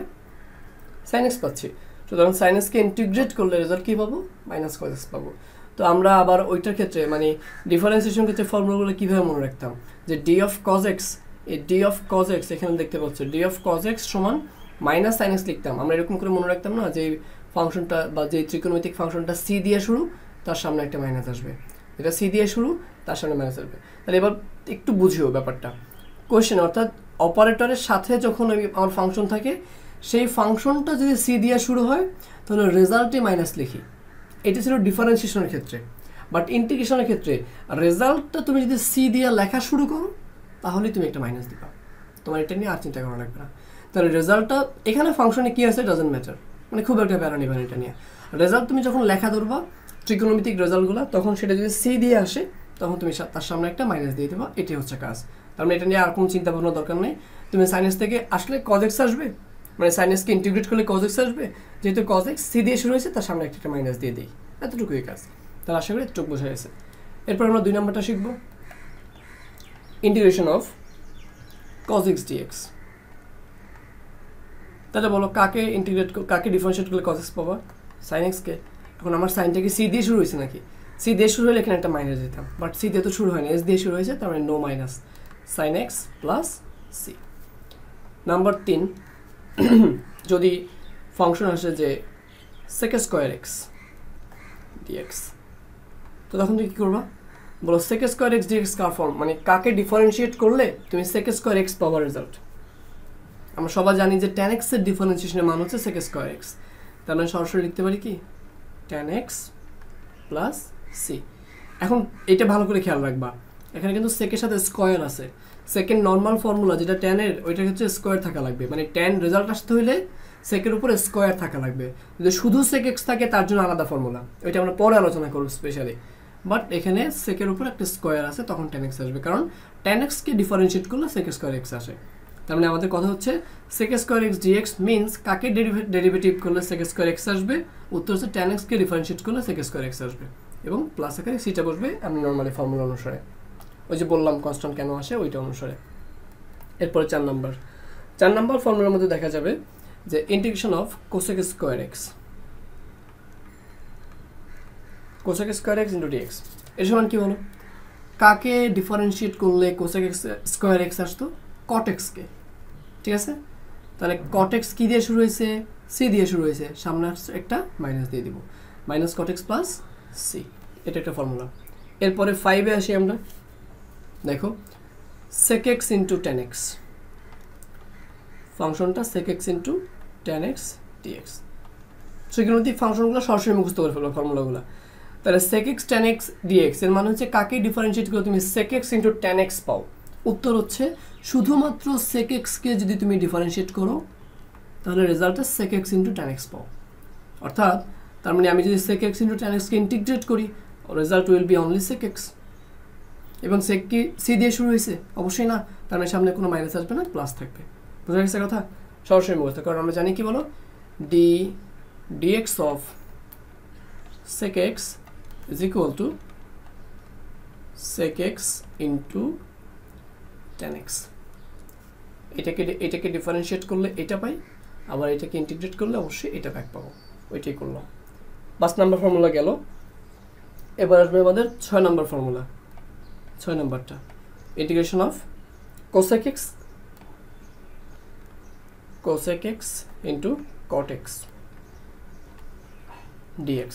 sin x পাচ্ছি। সুতরাং sin x কে ইন্টিগ্রেট করলে রেজাল্ট কি পাবো মাইনাস cos x পাবো। তো আমরা আবার ওইটার ক্ষেত্রে মানে ডিফারেন্সিয়েশন ক্ষেত্রে ফর্মুলাগুলো কিভাবে মনে রাখতাম যে d of cos x, এই d of cos x এখানে দেখতে পাচ্ছ d of cos x সমান মাইনাস sin x লিখতাম। আমরা এরকম করে মনে রাখতাম না যে ফাংশনটা বা যে ত্রিকোণমিতিক ফাংশনটা c দিয়ে শুরু তার সামনে একটা মাইনাস আসবে, এটা c দিয়ে শুরু তার সামনে মাইনাস আসবে। তাহলে এবার একটু বুঝিও ব্যাপারটা কোশ্চেন, অর্থাৎ অপারেটরের সাথে যখন আমার ফাংশন থাকে সেই ফাংশনটা যদি c দিয়ে শুরু হয় তাহলে রেজাল্টে মাইনাস লিখি। এটা ছিল ডিফারেন্সিয়েশনের ক্ষেত্রে। বাট ইন্টিগ্রেশনের ক্ষেত্রে রেজাল্টটা তুমি যদি c দিয়ে লেখা শুরু করো তাহলে তুমি একটা মাইনাস দিবা, তোমার এটা নিয়ে আর চিন্তা করা লাগবে না। তাহলে রেজাল্টটা এখানে ফাংশনে কী আছে ডাজেন্ট ম্যাটার, মানে খুব একটা প্যারা নেবেন এটা নিয়ে। রেজাল্ট তুমি যখন লেখা ধরবা ত্রিকোণমিতিক রেজাল্টগুলো, তখন সেটা যদি c দিয়ে আসে তখন তুমি তার সামনে একটা মাইনাস দিয়ে দেবা, এটাই হচ্ছে কাজ। তার মানে এটা নিয়ে আর কোনো চিন্তা ভাবনার দরকার নেই। তুমি sin x থেকে আসলে cos x আসবে, মানে sin x কে ইন্টিগ্রেট করলে cos x আসবে, যেহেতু cos x c দিয়ে শুরু হয়েছে তার সামনে একটা মাইনাস দিয়ে দিই, এতটুকুই কাজ। তাহলে আশা করি এতটুকু বোঝা গেছে। এরপর আমরা 2 নম্বরটা শিখব, integration of cos x dx। তাহলে বলো কাকে ডিফারেন্সিয়েট করলে cos x পাবা sin x কে। এখন আমার সাইনটা কি c দিয়ে শুরু হয়েছে নাকি, c দিয়ে শুরু হলে এখানে একটা মাইনাস দিতাম, বাট c দিয়ে তো শুরু হয়নি, s দিয়ে শুরু হয়েছে, তার মানে no minus sin x plus c। Number 3, যদি ফাংশন আসে যে sec স্কয়ার x dx, তো তখন তুমি কী করবা বলো sec স্কয়ার x dx কার ফর্ম, মানে কাকে ডিফারেন্সিয়েট করলে তুমি sec স্কয়ার x পাওয়ার রেজাল্ট। আমরা সবাই জানি যে tan x এর ডিফারেন্সিয়েশনের মান হচ্ছে sec স্কয়ার x, তার মানে সরাসরি লিখতে পারি কি tan x প্লাস c। এখন এটা ভালো করে খেয়াল রাখবা, এখানে কিন্তু sec এর সাথে স্কয়ার আছে, সেকেন্ড নর্মাল ফর্মুলা যেটা tan এর ওইটা হচ্ছে স্কয়ার থাকা লাগবে, মানে tan রেজাল্ট আসতে হইলে sec এর উপরে স্কয়ার থাকা লাগবে। যদি শুধু sec x থাকে তার জন্য আলাদা ফর্মুলা, ওইটা আমরা পরে আলোচনা করব স্পেশালি। বাট এখানে sec এর উপর একটা স্কয়ার আছে, তখন tan x আসবে, কারণ tan x কে ডিফারেন্সিয়েট করলে sec স্কয়ার x আসে। তার মানে আমাদের কথা হচ্ছে sec square x dx means কাকে ডেরিভেটিভ করলে sec স্কয়ার x আসবে, উত্তর হচ্ছে tan x কে ডিফারেন্সিয়েট করলে sec স্কয়ার x আসবে, এবং প্লাস আকারে সিটা বসবে আমি নর্মালি ফর্মুলা অনুসারে, ওই যে বললাম কনস্ট্যান্ট কেন আসে ওইটা অনুসারে। এরপরে 4 নাম্বার ফর্মুলার মধ্যে দেখা যাবে যে integration of cosec square x into dx এর সমান কি হলো, কাকে ডিফারেন্সিয়েট করলে কোসেক স্কয়ার এক্স আসতো কট এক্সকে, ঠিক আছে। তাহলে কট এক্স কী দিয়ে শুরু হয়েছে সি দিয়ে শুরু হয়েছে, সামনে একটা মাইনাস দিয়ে দিব, minus cot x plus c, এটা একটা ফর্মুলা। এরপরে 5-এ আসি আমরা, দেখো sec x into tan x, ফাংশনটা sec x into tan x dx। ত্রিকোণমিতিক ফাংশনগুলো সরাসরি মুখস্থ করে ফেলবো ফর্মুলাগুলো। তাহলে sec x tan x dx এর মানে হচ্ছে কাকে ডিফারেন্সিয়েট করে তুমি sec x into tan x পাও, উত্তর হচ্ছে শুধুমাত্র sec x কে যদি তুমি ডিফারেন্সিয়েট করো তাহলে রেজাল্টে sec x into tan x পাও। অর্থাৎ তার মানে আমি যদি sec x into tan x কে ইন্টিগ্রেট করি result will be only sec x, এবং sec কি সি দিয়ে শুরু হয়েছে অবশ্যই না, তার মানে সামনে কোনো মাইনাস আসবে না, প্লাস থাকবে। বুঝা গেছে কথা, সরাসরি মুখস্থ, কারণ আমরা জানি কি বলো dx of sec x is equal to sec x into tan x। এটাকে ডিফারেন্সিয়েট করলে এটা পাই, আবার এটাকে ইন্টিগ্রেট করলে অবশ্যই এটা ব্যাক পাবো, ওইটাই করলাম। 5 নাম্বার ফর্মুলা গেল। এবার আসবে আমাদের 6 নাম্বার ফর্মুলা। 6 নাম্বারটা integration of cosec x into cot x dx।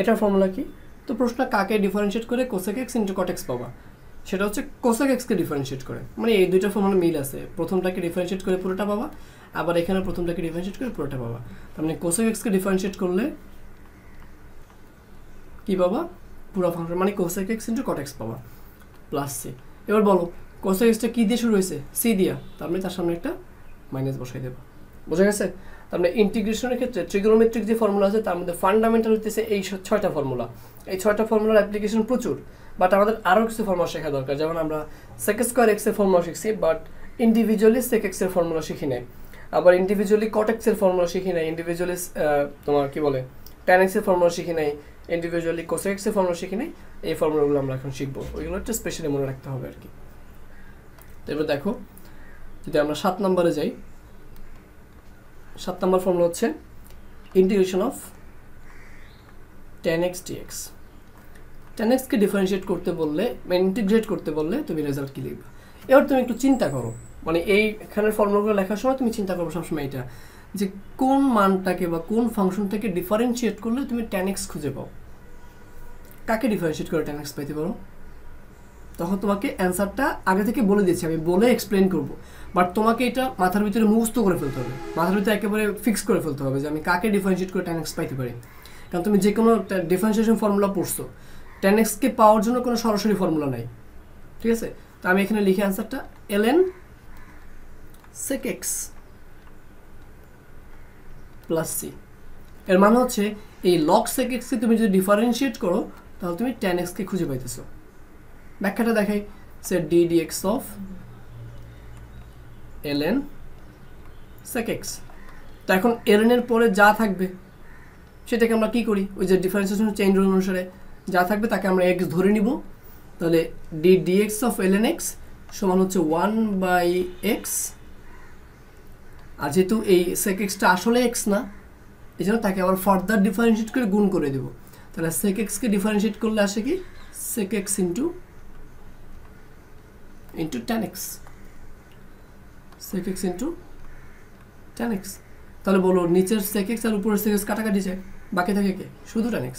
এটার ফর্মুলা কি, তো প্রশ্ন কাকে ডিফারেন্সিয়েট করে cosec x into cot x পাবা, সেটা হচ্ছে cosec x কে ডিফারেন্সিয়েট করে, মানে এই দুইটা ফর্মুলা মিল আছে, প্রথমটাকে ডিফারেন্সিয়েট করে পুরোটা পাবা, আবার এখানে প্রথমটাকে ডিফারেন্সিয়েট করে পুরোটা পাবা। তার মানে cosec x কে ডিফারেন্সিয়েট করলে কি পাবা, পুরো ফাংশন মানে cosec x into cot x পাবা প্লাস সি। এবার বলো cosec x টা কী দিয়ে শুরু হয়েছে সি দিয়া, তার মানে তার সামনে একটা মাইনাস বসাই দেবা। বোঝা গেছে, তার মানে ইন্টিগ্রেশনের ক্ষেত্রে ট্রিগোনোমেট্রিক যে ফর্মুলা আছে তার মধ্যে ফান্ডামেন্টাল হচ্ছে এই 6টা ফর্মুলা। এই 6টা ফর্মুলার অ্যাপ্লিকেশন প্রচুর, বাট আমাদের আরও কিছু ফর্মুলা শেখা দরকার। যেমন আমরা sec স্কয়ার x এর ফর্মুলা শিখছি, বাট ইন্ডিভিজুয়ালি sec x এর ফর্মুলা শিখি নাই, আবার ইন্ডিভিজুয়ালি cot x এর ফর্মুলা শিখি নাই, ইন্ডিভিজুয়ালি তোমার কি বলে tan x এর ফর্মুলা শিখি নাই, ইন্ডিভিজুয়ালি cosec x এর ফর্মুলা শিখি নাই। এই ফর্মুলাগুলো আমরা এখন শিখবো, ওইগুলো একটু স্পেশালি মনে রাখতে হবে আর কি। তো এবার দেখো যদি আমরা 7 নম্বরে যাই, 7 নম্বর ফর্মুলা হচ্ছে integration of tan x dx। tan x K differentiate করতে বললে মানে ইন্টিগ্রেট করতে বললে তুমি রেজাল্ট কি লিখবা। এবার তুমি একটু চিন্তা করো, মানে এইখানের ফর্মুলাগুলো লেখার সময় তুমি চিন্তা করবে সবসময় এটা, যে কোন মানটাকে বা কোন ফাংশনটাকে ডিফারেন্সিয়েট করলে তুমি tan x খুঁজে পাও। কাকে ডিফারেন্সিয়েট করে tan x পাইতে পারো? তখন তোমাকে অ্যান্সারটা আগে থেকে বলে দিয়েছি, আমি বলে এক্সপ্লেন করব, বাট তোমাকে এটা মাথার ভিতরে মুখস্থ করে ফেলতে হবে, মাথার ভিতরে একেবারে ফিক্স করে ফেলতে হবে যে আমি কাকে ডিফারেন্সিয়েট করে tan x পাইতে পারি। কারণ তুমি যে কোনো ডিফারেন্সিয়েশন ফর্মুলা পড়ছো, tan x কে পাওয়ার জন্য কোনো সরাসরি ফর্মুলা নাই, ঠিক আছে? তো আমি এখানে লিখি অ্যান্সারটা ln sec x plus c। এর মানে হচ্ছে এই log sec x কে তুমি যদি ডিফারেন্সিয়েট করো তাহলে তুমি tan x কে খুঁজে পাইতেছো। ব্যাখ্যাটা দেখাই, সে d dx of ln sec x। তো এখন ln এর পরে যা থাকবে সেটাকে আমরা কি করি, ওই যে ডিফারেন্সিয়েশন চেইন রুল অনুসারে যা থাকবে তাকে আমরা x ধরে নিব। তাহলে d dx of ln x সমান হচ্ছে 1/x, আর যেহেতু এই sec x টা আসলে x না, এই জন্য তাকে আবার ফার্দার ডিফারেন্সিয়েট করে গুণ করে দেব। তাহলে sec x কে ডিফারেন্সিয়েট করলে আসে কি sec x into tan x, sec x into tan x। তাহলে বলো নিচের sec x আর উপরের sec x কাটাকাটি যায়, বাকি থাকে কি শুধু tan x।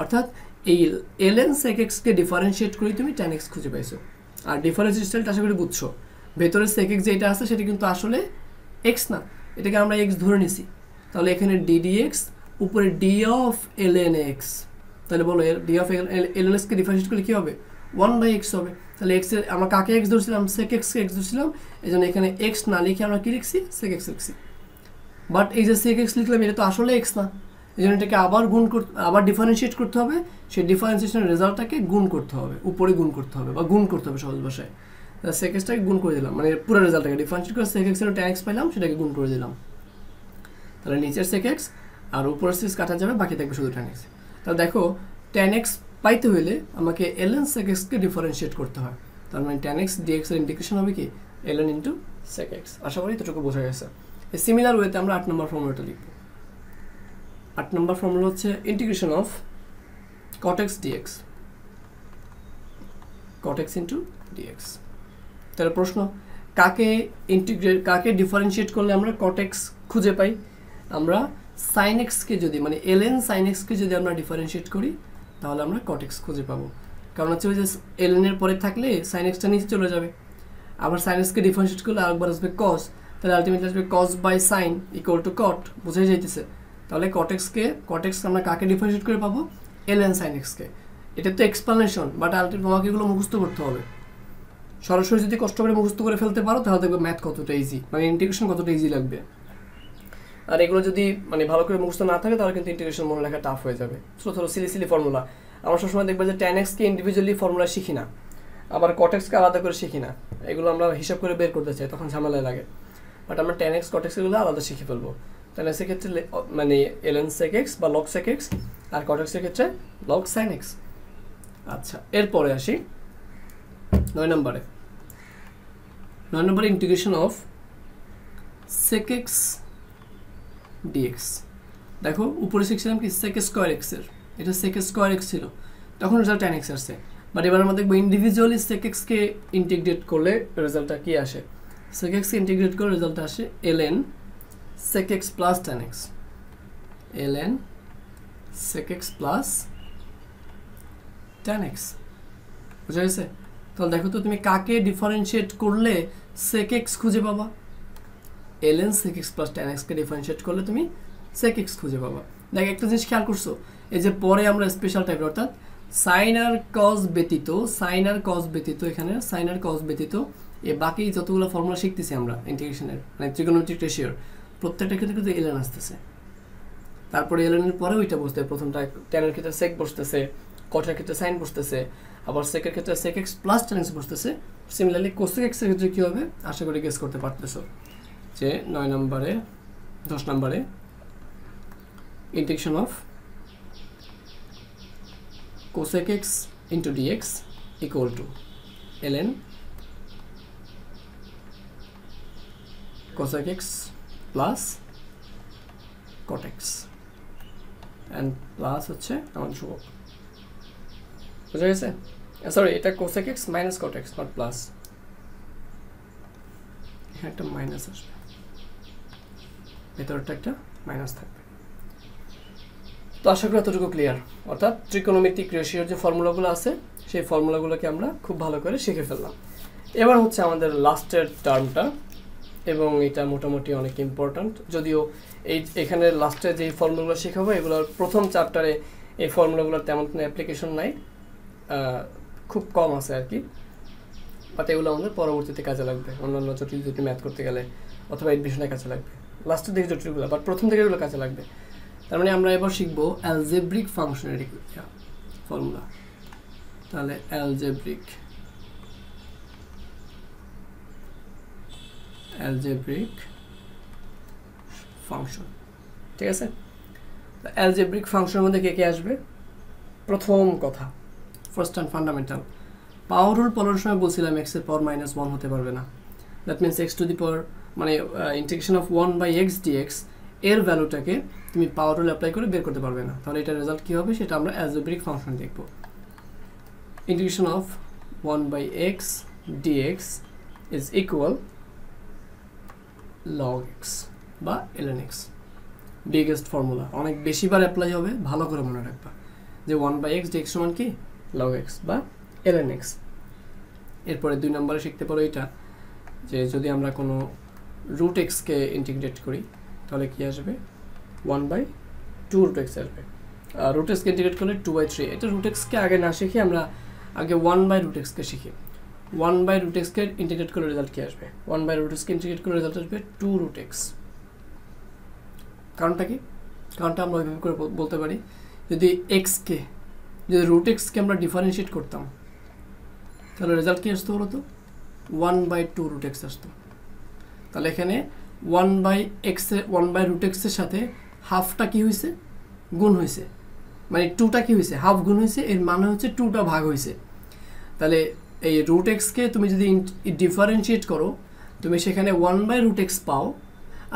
অর্থাৎ এই ln sec x কে ডিফারেন্সিয়েট করে তুমি tan x খুঁজে পাইছো। আর ডিফারেন্স স্টাইলটা আশা করি বুঝছো, ভেতরে sec x যেটা আছে সেটা কিন্তু আসলে x না, এটাকে আমরা x ধরে নিছি। তাহলে এখানে d dx উপরে d অফ ln x, তাহলে বলো d of ln x K differentiate করলে কি হবে 1/x হবে। তাহলে x এর আমরা কাকে x ধরছিলাম, sec x কে x ধরছিলাম, এজন্য এখানে x না লিখে আমরা কি লিখছি sec x লিখছি। বাট এই যে sec x লিখলাম এটা তো আসলে x না, এজন্য এটাকে আবার আবার ডিফারেন্সিয়েট করতে হবে, সেই ডিফারেন্সিয়েশনের রেজাল্টটাকে গুণ করতে হবে, উপরে গুণ করতে হবে বা গুণ করতে হবে সহজ ভাষায়। sec x টাকে গুণ করে দিলাম, মানে পুরো রেজাল্টটাকে ডিফারেন্সিয়েট করে sec x এর tan x পাইলাম, সেটাকে গুণ করে দিলাম। তাহলে নিচের sec x আর উপরের sec x কাটা যাবে, বাকি থাকবে শুধু tan x। তাহলে দেখো tan x পাইতে হলে আমাকে ln sec x কে ডিফারেন্সিয়েট করতে হয়, তার মানে tan x dx এর ইন্টিগ্রেশন হবে কি ln ইন্টু sec x। আশা করি এতটুকু বোঝা গেছে। এই সিমিলার ওয়েতে আমরা 8 নম্বর ফর্মুলাটা লিখব। 8 নম্বর ফর্মুলা হচ্ছে integration of cot x dx, cot x into dx। তাহলে প্রশ্ন, কাকে ডিফারেন্সিয়েট করলে আমরা cot x খুঁজে পাই? আমরা sin x কে যদি মানে ln sin x কে যদি আমরা ডিফারেন্সিয়েট করি তাহলে আমরা cot x খুঁজে পাবো। কারণ হচ্ছে ওই যে ln এর পরে থাকলে sin x টা নিচে চলে যাবে, আবার sin x কে ডিফারেন্সিয়েট করলে আরেকবার আসবে cos, তাহলে আলটিমেটলি আসবে cos by sin equal to cot, বোঝাই যাইতেছে। তাহলে cot x আমরা কাকে ডিফারেন্সিয়েট করে পাবো ln sin x কে। এটা তো এক্সপ্লানেশন, বাট আলটিমেটলি তোমাকে এগুলো মুখস্থ করতে হবে। সরাসরি যদি কষ্ট করে মুখস্থ করে ফেলতে পারো তাহলে দেখবে ম্যাথ কতটা ইজি, মানে ইন্টিগ্রেশন কতটা ইজি লাগবে। আর এগুলো যদি মানে ভালো করে মুখস্থ না থাকে তাহলে কিন্তু ইন্টিগ্রেশন মনে লেখা টাফ হয়ে যাবে। ছোটো ছোটো সিলি ফর্মুলা আমরা সবসময় দেখবো যে tan x কে ইন্ডিভিজুয়ালি ফর্মুলা শিখি না, আবার cot x কে আলাদা করে শিখি না, এগুলো আমরা হিসাব করে বের করতে চাই, তখন ঝামেলা লাগে। বাট আমরা tan x cot x এগুলো আলাদা শিখে ফেলবো। তাহলে সেক্ষেত্রে মানে ln sec x বা log sec x, আর cot x এর ক্ষেত্রে log sin x। আচ্ছা, এরপরে আসি 9 নম্বরে। 9 নম্বরে integration of sec x dx। দেখো উপরে শিখছিলাম কি sec স্কয়ার x এর, এটা sec স্কয়ার x ছিল, তখন রেজাল্ট tan x আসছে। বাট এবার আমরা দেখবো ইন্ডিভিজুয়ালি sec x কে ইন্টিগ্রেট করলে রেজাল্টটা কি আসে। sec x কে ইন্টিগ্রেট করে রেজাল্টটা আসে ln sec x plus tan x, ln sec x plus tan x। বুঝা গেছে? তাহলে দেখো তো তুমি কাকে ডিফারেন্সিয়েট করলে sec x খুঁজে পাবা, ln sec x plus tan x কে ডিফারেন্সিয়েট করলে তুমি sec x খুঁজে পাবা। দেখ একটা জিনিস খেয়াল করছো, এই যে পরে আমরা স্পেশাল টাইপের অর্থাৎ সাইন আর কজ ব্যতীত, এখানে সাইন আর কজ ব্যতীত এই বাকি যতগুলো ফর্মুলা শিখতেছি আমরা ইন্টিগ্রেশনের মানে ট্রিগোনোমেট্রিক রেশিওর, প্রত্যেকটা ক্ষেত্রে কিন্তু ln আসতেছে। তারপরে ln এর পরে ওইটা বসতে, প্রথমটা tan এর ক্ষেত্রে sec বসতেছে, cot এর ক্ষেত্রে sin বসতেছে, আবার sec এর ক্ষেত্রে sec x plus tan x বসতেছে। সিমিলারলি cosec x এর ক্ষেত্রে কি হবে আশা করি গেস করতে পারতেছো যে 9 নম্বরে 10 নম্বরে integration of cosec x into dx equal to ln cosec x plus cot x and plus হচ্ছে আমাদের ধ্রুবক, বুঝা গেছে? সরি, এটা cosec x minus cot x, not plus. এখানে একটা মাইনাস আসবে, ভেতরটা একটা মাইনাস থাকবে। তো আশা করি এতটুকু ক্লিয়ার। অর্থাৎ ত্রিকোণমিতিক রেশিওর যে ফর্মুলাগুলো আছে সেই ফর্মুলাগুলোকে আমরা খুব ভালো করে শিখে ফেললাম। এবার হচ্ছে আমাদের লাস্টের টার্মটা, এবং এটা মোটামুটি অনেক ইম্পর্ট্যান্ট, যদিও এখানে লাস্টে যে ফর্মুলাগুলো শেখাবো এগুলোর প্রথম চ্যাপ্টারে এই ফর্মুলাগুলোর তেমন কোনো অ্যাপ্লিকেশন নাই, খুব কম আছে আর কি, বাট এগুলো আমাদের পরবর্তীতে কাজে লাগবে, অন্যান্য জটিল জটিল ম্যাথ করতে গেলে অথবা এডমিশনে কাজে লাগবে। লাস্টের দিকে জটিলগুলো, বাট প্রথম দিকে এগুলো কাজে লাগবে। তার মানে আমরা এবার শিখবো অ্যালজেব্রিক ফাংশনের ফর্মুলা। তাহলে অ্যালজেব্রিক ফাংশন, ঠিক আছে? অ্যালজেব্রিক ফাংশনের মধ্যে কে কে আসবে? প্রথম কথা, first and fundamental, power rule পড়ার সময় বলছিলাম x এর পাওয়ার -1 হতে পারবে না। That means x to the power মানে ইন্টিগ্রেশন অফ 1/x dx এর ভ্যালুটাকে তুমি পাওয়ার রুল অ্যাপ্লাই করে বের করতে পারবে না। তাহলে এটার রেজাল্ট কী হবে সেটা আমরা অ্যালজেব্রিক ফাংশন দেখব। Integration of 1/x dx is equal log x বা ln x। বিগেস্ট ফর্মুলা, অনেক বেশিবার অ্যাপ্লাই হবে, ভালো করে মনে রাখবা যে 1/x dx সমান কি log x বা ln x। এরপরে 2 নম্বরে শিখতে পারো এটা, যে যদি আমরা কোনো রুট এক্সকে ইন্টিগ্রেট করি তাহলে কি আসবে? 1/2 রুট এক্স আসবে। রুট এক্সকে ইন্টিগ্রেট করলে 2/3। এটা রুট এক্সকে আগে না শিখি, আমরা আগে 1/রুট এক্সকে শিখি। 1/রুট এক্সকে ইন্টিগ্রেট করলে রেজাল্ট কি আসবে? 1/রুট এক্সকে ইন্টিগ্রেট করলে রেজাল্ট আসবে 2 রুট এক্স। কারণটা কি? কারণটা আমরা ওইভাবে করে বলতে পারি, যদি রুট এক্সকে আমরা ডিফারেন্সিয়েট করতাম তাহলে রেজাল্ট কি আসতো বলো তো? 1/2 রুট এক্স আসতো। তাহলে এখানে 1/রুট এক্সের সাথে হাফটা কি হয়েছে? গুণ হয়েছে, মানে 2টা কি হয়েছে? হাফ গুণ হয়েছে, এর মানে হচ্ছে 2টা ভাগ হয়েছে। তাহলে এই রুট এক্সকে তুমি যদি ডিফারেন্সিয়েট করো, তুমি সেখানে 1/রুট এক্স পাও,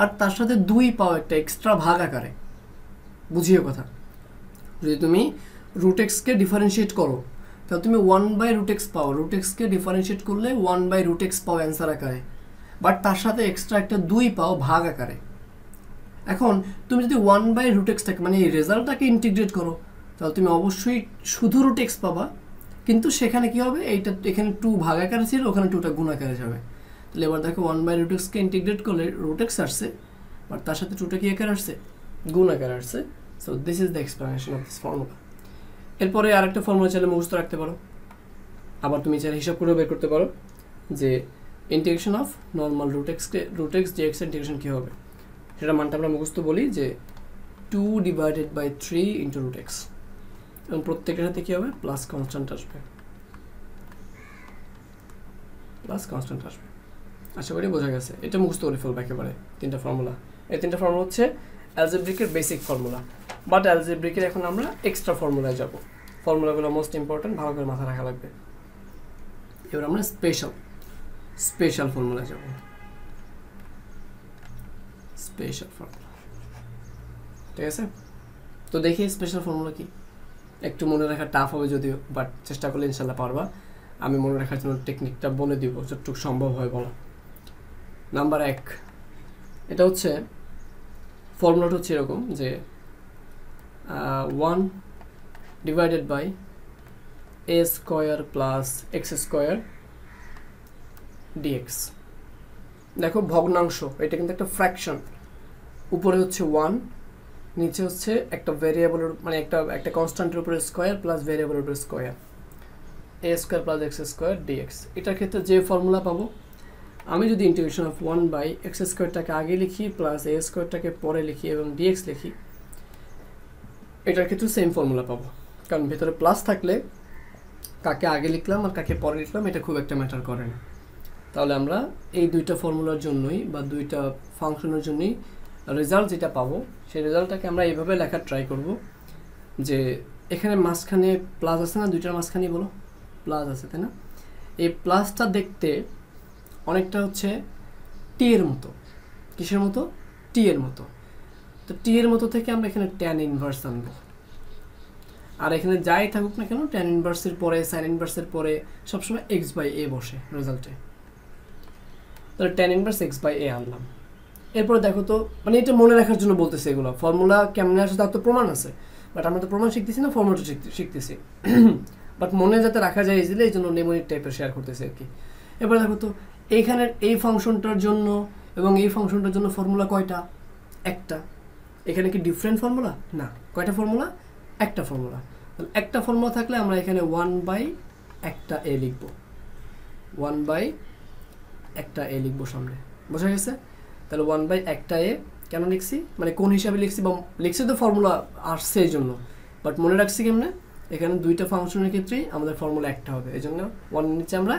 আর তার সাথে 2 পাও একটা এক্সট্রা ভাগ আকারে। বুঝিও কথা, যদি তুমি রুট এক্সকে ডিফারেন্সিয়েট করো তাহলে তুমি 1/রুট এক্স পাও, রুট এক্সকে ডিফারেন্সিয়েট করলে 1/রুট এক্স পাও অ্যান্সার আকারে, বাট তার সাথে এক্সট্রা একটা 2 পাও ভাগ আকারে। এখন তুমি যদি 1/রুট এক্সটাকে মানে এই রেজাল্টটাকে ইন্টিগ্রেট করো তাহলে তুমি অবশ্যই শুধু রুট এক্স পাবা, কিন্তু সেখানে কি হবে? এইটা এখানে 2 ভাগ আকারে ছিল, ওখানে 2টা গুণ আকারে যাবে। তাহলে এবার দেখো 1/রুট এক্সকে ইন্টিগ্রেট করলে রুট এক্স আসছে, বাট তার সাথে 2টা কি আকারে আসছে? গুণ আকারে আসছে। So this is the explanation of this formula. এরপরে আরেকটা ফর্মুলা চাইলে মুখস্থ রাখতে পারো, আবার তুমি চাইলে হিসাব করেও বের করতে পারো যে integration of normal root X D X integration কী হবে, সেটা মানটা আমরা মুখস্থ বলি যে 2/3 ইন্টু রুট এক্স, এবং প্রত্যেকের সাথে কী হবে? প্লাস কনস্ট্যান্ট আসবে, আশা করি বোঝা গেছে। এটা মুখস্থ করে ফেলবো একেবারে 3টা ফর্মুলা। এই 3টা ফর্মুলা হচ্ছে অ্যালজেব্রিকের বেসিক ফর্মুলা, বাট অ্যালজেব্রিকের এখন আমরা এক্সট্রা ফর্মুলায় যাব। ফর্মুলাগুলো মোস্ট ইম্পর্টেন্ট, ভালো করে মাথা রাখা লাগবে। এবার আমরা স্পেশাল ফর্মুলায় যাব। স্পেশাল ফর্মুলা, ঠিক আছে? তো দেখি স্পেশাল ফর্মুলা কি। একটু মনে রাখা টাফ হবে যদিও, বাট চেষ্টা করলে ইনশাল্লাহ পারবা। আমি মনে রাখার জন্য টেকনিকটা বলে দিব যতটুকু সম্ভব হয় বলা। নাম্বার 1, এটা হচ্ছে ফর্মুলাটা হচ্ছে এরকম যে 1/a² প্লাস x² dx। দেখো ভগ্নাংশ, এটা কিন্তু একটা ফ্র্যাকশন, উপরে হচ্ছে 1, নিচে হচ্ছে একটা ভেরিয়েবলের মানে একটা কনস্ট্যান্টের উপরে স্কোয়ার প্লাস ভেরিয়েবলের উপরে square, a² plus x² dx। এটার ক্ষেত্রে যে ফর্মুলা পাবো, আমি যদি ইন্টিগ্রেশন অফ 1/x² আগে লিখি প্লাস a² পরে লিখি এবং dx লিখি, এটার ক্ষেত্রে সেম ফর্মুলা পাবো। কারণ ভেতরে প্লাস থাকলে কাকে আগে লিখলাম আর কাকে পরে লিখলাম এটা খুব একটা ম্যাটার করে না। তাহলে আমরা এই 2টা ফর্মুলার জন্যই বা 2টা ফাংশনের জন্যই রেজাল্ট যেটা পাবো সেই রেজাল্টটাকে আমরা এইভাবে লেখার ট্রাই করব যে এখানে মাঝখানে প্লাস আছে না, 2টার মাঝখানে বলো প্লাস আছে, তাই না? এই প্লাসটা দেখতে অনেকটা হচ্ছে টি এর মতো। কিসের মতো? টি এর মতো। তো টি এর মতো থেকে আমরা এখানে ট্যান ইনভার্স আনবো, আর এখানে যাই থাকুক না কেন ট্যান ইনভার্সের পরে সাইন ইনভার্সের পরে সবসময় এক্স বাই এ বসে রেজাল্টে। তাহলে ট্যান ইনভার্স এক্স বাই এ আনলাম। এরপরে দেখো তো, মানে এটা মনে রাখার জন্য বলতেছে, এগুলো ফর্মুলা কেমনে আসে তার তো প্রমাণ আছে, বাট আমরা তো প্রমাণ শিখতেছি না, ফর্মুলাটা শিখতেছি। বাট মনে যাতে রাখা যায় ইজিলি, এই জন্য নেমোনিক টাইপের শেয়ার করতেছে আর কি। এবার দেখো তো এইখানের এই ফাংশনটার জন্য এবং এই ফাংশনটার জন্য ফর্মুলা কয়টা? একটা। এখানে কি ডিফারেন্ট ফর্মুলা? না। কয়টা ফর্মুলা? একটা ফর্মুলা। তাহলে একটা ফর্মুলা থাকলে আমরা এখানে 1/একটা এ লিখব, 1/একটা এ লিখব সামনে। বোঝা গেছে? তাহলে 1/একটা এ কেন লিখছি, মানে কোন হিসাবে লিখছি, বা লিখছি তো ফর্মুলা আসছে এই জন্য, বাট মনে রাখছি কেমনে, এখানে দুইটা ফাংশনের ক্ষেত্রেই আমাদের ফর্মুলা একটা হবে, এই জন্য 1 নিচে আমরা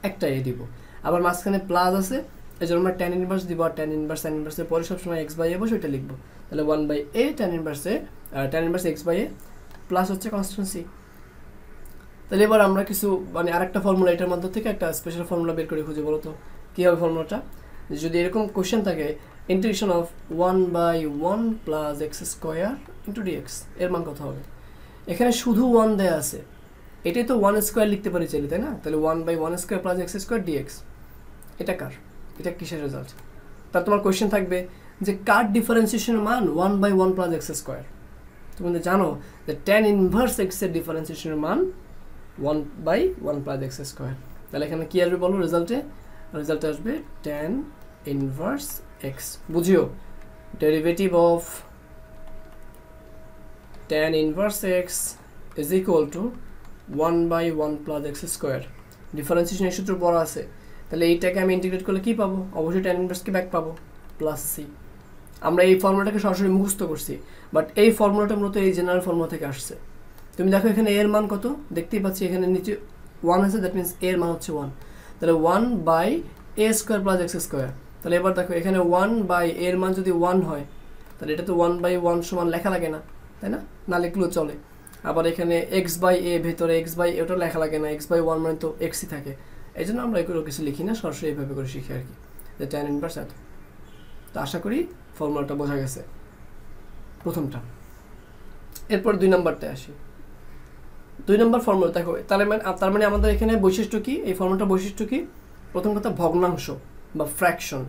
একটা এ দিব। আবার মাঝখানে প্লাস আছে, এই জন্য আমরা ট্যান ইনভার্স দিব, আর ট্যান ইনভার্স সাইন ইনভার্সের পরে সবসময় এক্স বাই এ বসে ওইটা লিখবো। তাহলে 1/a tan inverse x by a plus হচ্ছে কনস্ট্যান্সি। তাহলে এবার আমরা কিছু মানে আরেকটা ফর্মুলা এটার মধ্যে থেকে একটা স্পেশাল ফর্মুলা বের করে খুঁজে, বলো তো কী হবে ফর্মুলাটা? যদি এরকম কোশ্চেন থাকে integration of 1/1 plus x square into dx, এর মান কত হবে? এখানে শুধু 1 দেয়া আছে, এটাই তো 1 স্কোয়ার লিখতে পারি চাইলে, তাই না? তাহলে 1/1 square plus x square dx, এটা কার? এটা কিসের রেজাল্ট? তার তোমার কোয়েশ্চেন থাকবে যে কার ডিফারেন্সিয়েশনের মান 1/1 প্লাস এক্স স্কোয়ার। তুমি জানো যে ট্যান ইনভার্স এক্স এর ডিফারেন্সিয়েশনের মান 1/1 প্লাস এক্স স্কোয়ার। তাহলে এখানে কি আসবে বলো রেজাল্টে? রেজাল্টে আসবে ট্যান ইনভার্স এক্স। বুঝিও, derivative of tan inverse X is equal to 1/1 plus x square. Differentiation সূত্র পড়া আছে, তাহলে এইটাকে আমি ইন্টিগ্রেট করলে কি পাবো? অবশ্যই ট্যান ইনভার্সকে ব্যাক পাবো, প্লাস সি। আমরা এই ফর্মুলাটাকে সরাসরি মুখস্থ করছি, বাট এই ফর্মুলাটা মূলত এই জেনারেল ফর্মুলা থেকে আসছে। তুমি দেখো এখানে এর মান কত দেখতেই পাচ্ছি, এখানে নিচে 1 আছে, দ্যাট মিনস এর মান হচ্ছে 1। তাহলে 1/a square plus x square. তাহলে এবার দেখো এখানে 1/a এর মান যদি 1 হয়, তাহলে এটা তো 1/1 সমান লেখা লাগে না, তাই না? না লিখলেও চলে। আবার এখানে x/a ভেতরে x/a ওটা লেখা লাগে না, x/1 মানে তো xই থাকে, এই জন্য আমরা এগুলো কিছু লিখি না, সরাসরি এইভাবে করে শিখি আর কি, যে ট্যান ইনভার্স এত। তো আশা করি ফর্মুলাটা বোঝা গেছে প্রথমটা। এরপর 2 নম্বরটা আসি। 2 নম্বর ফর্মুলা দেখো, তার মানে আমাদের এখানে বৈশিষ্ট্য কি, এই ফর্মুলাটার বৈশিষ্ট্য কি? প্রথম কথা ভগ্নাংশ বা ফ্র্যাকশন,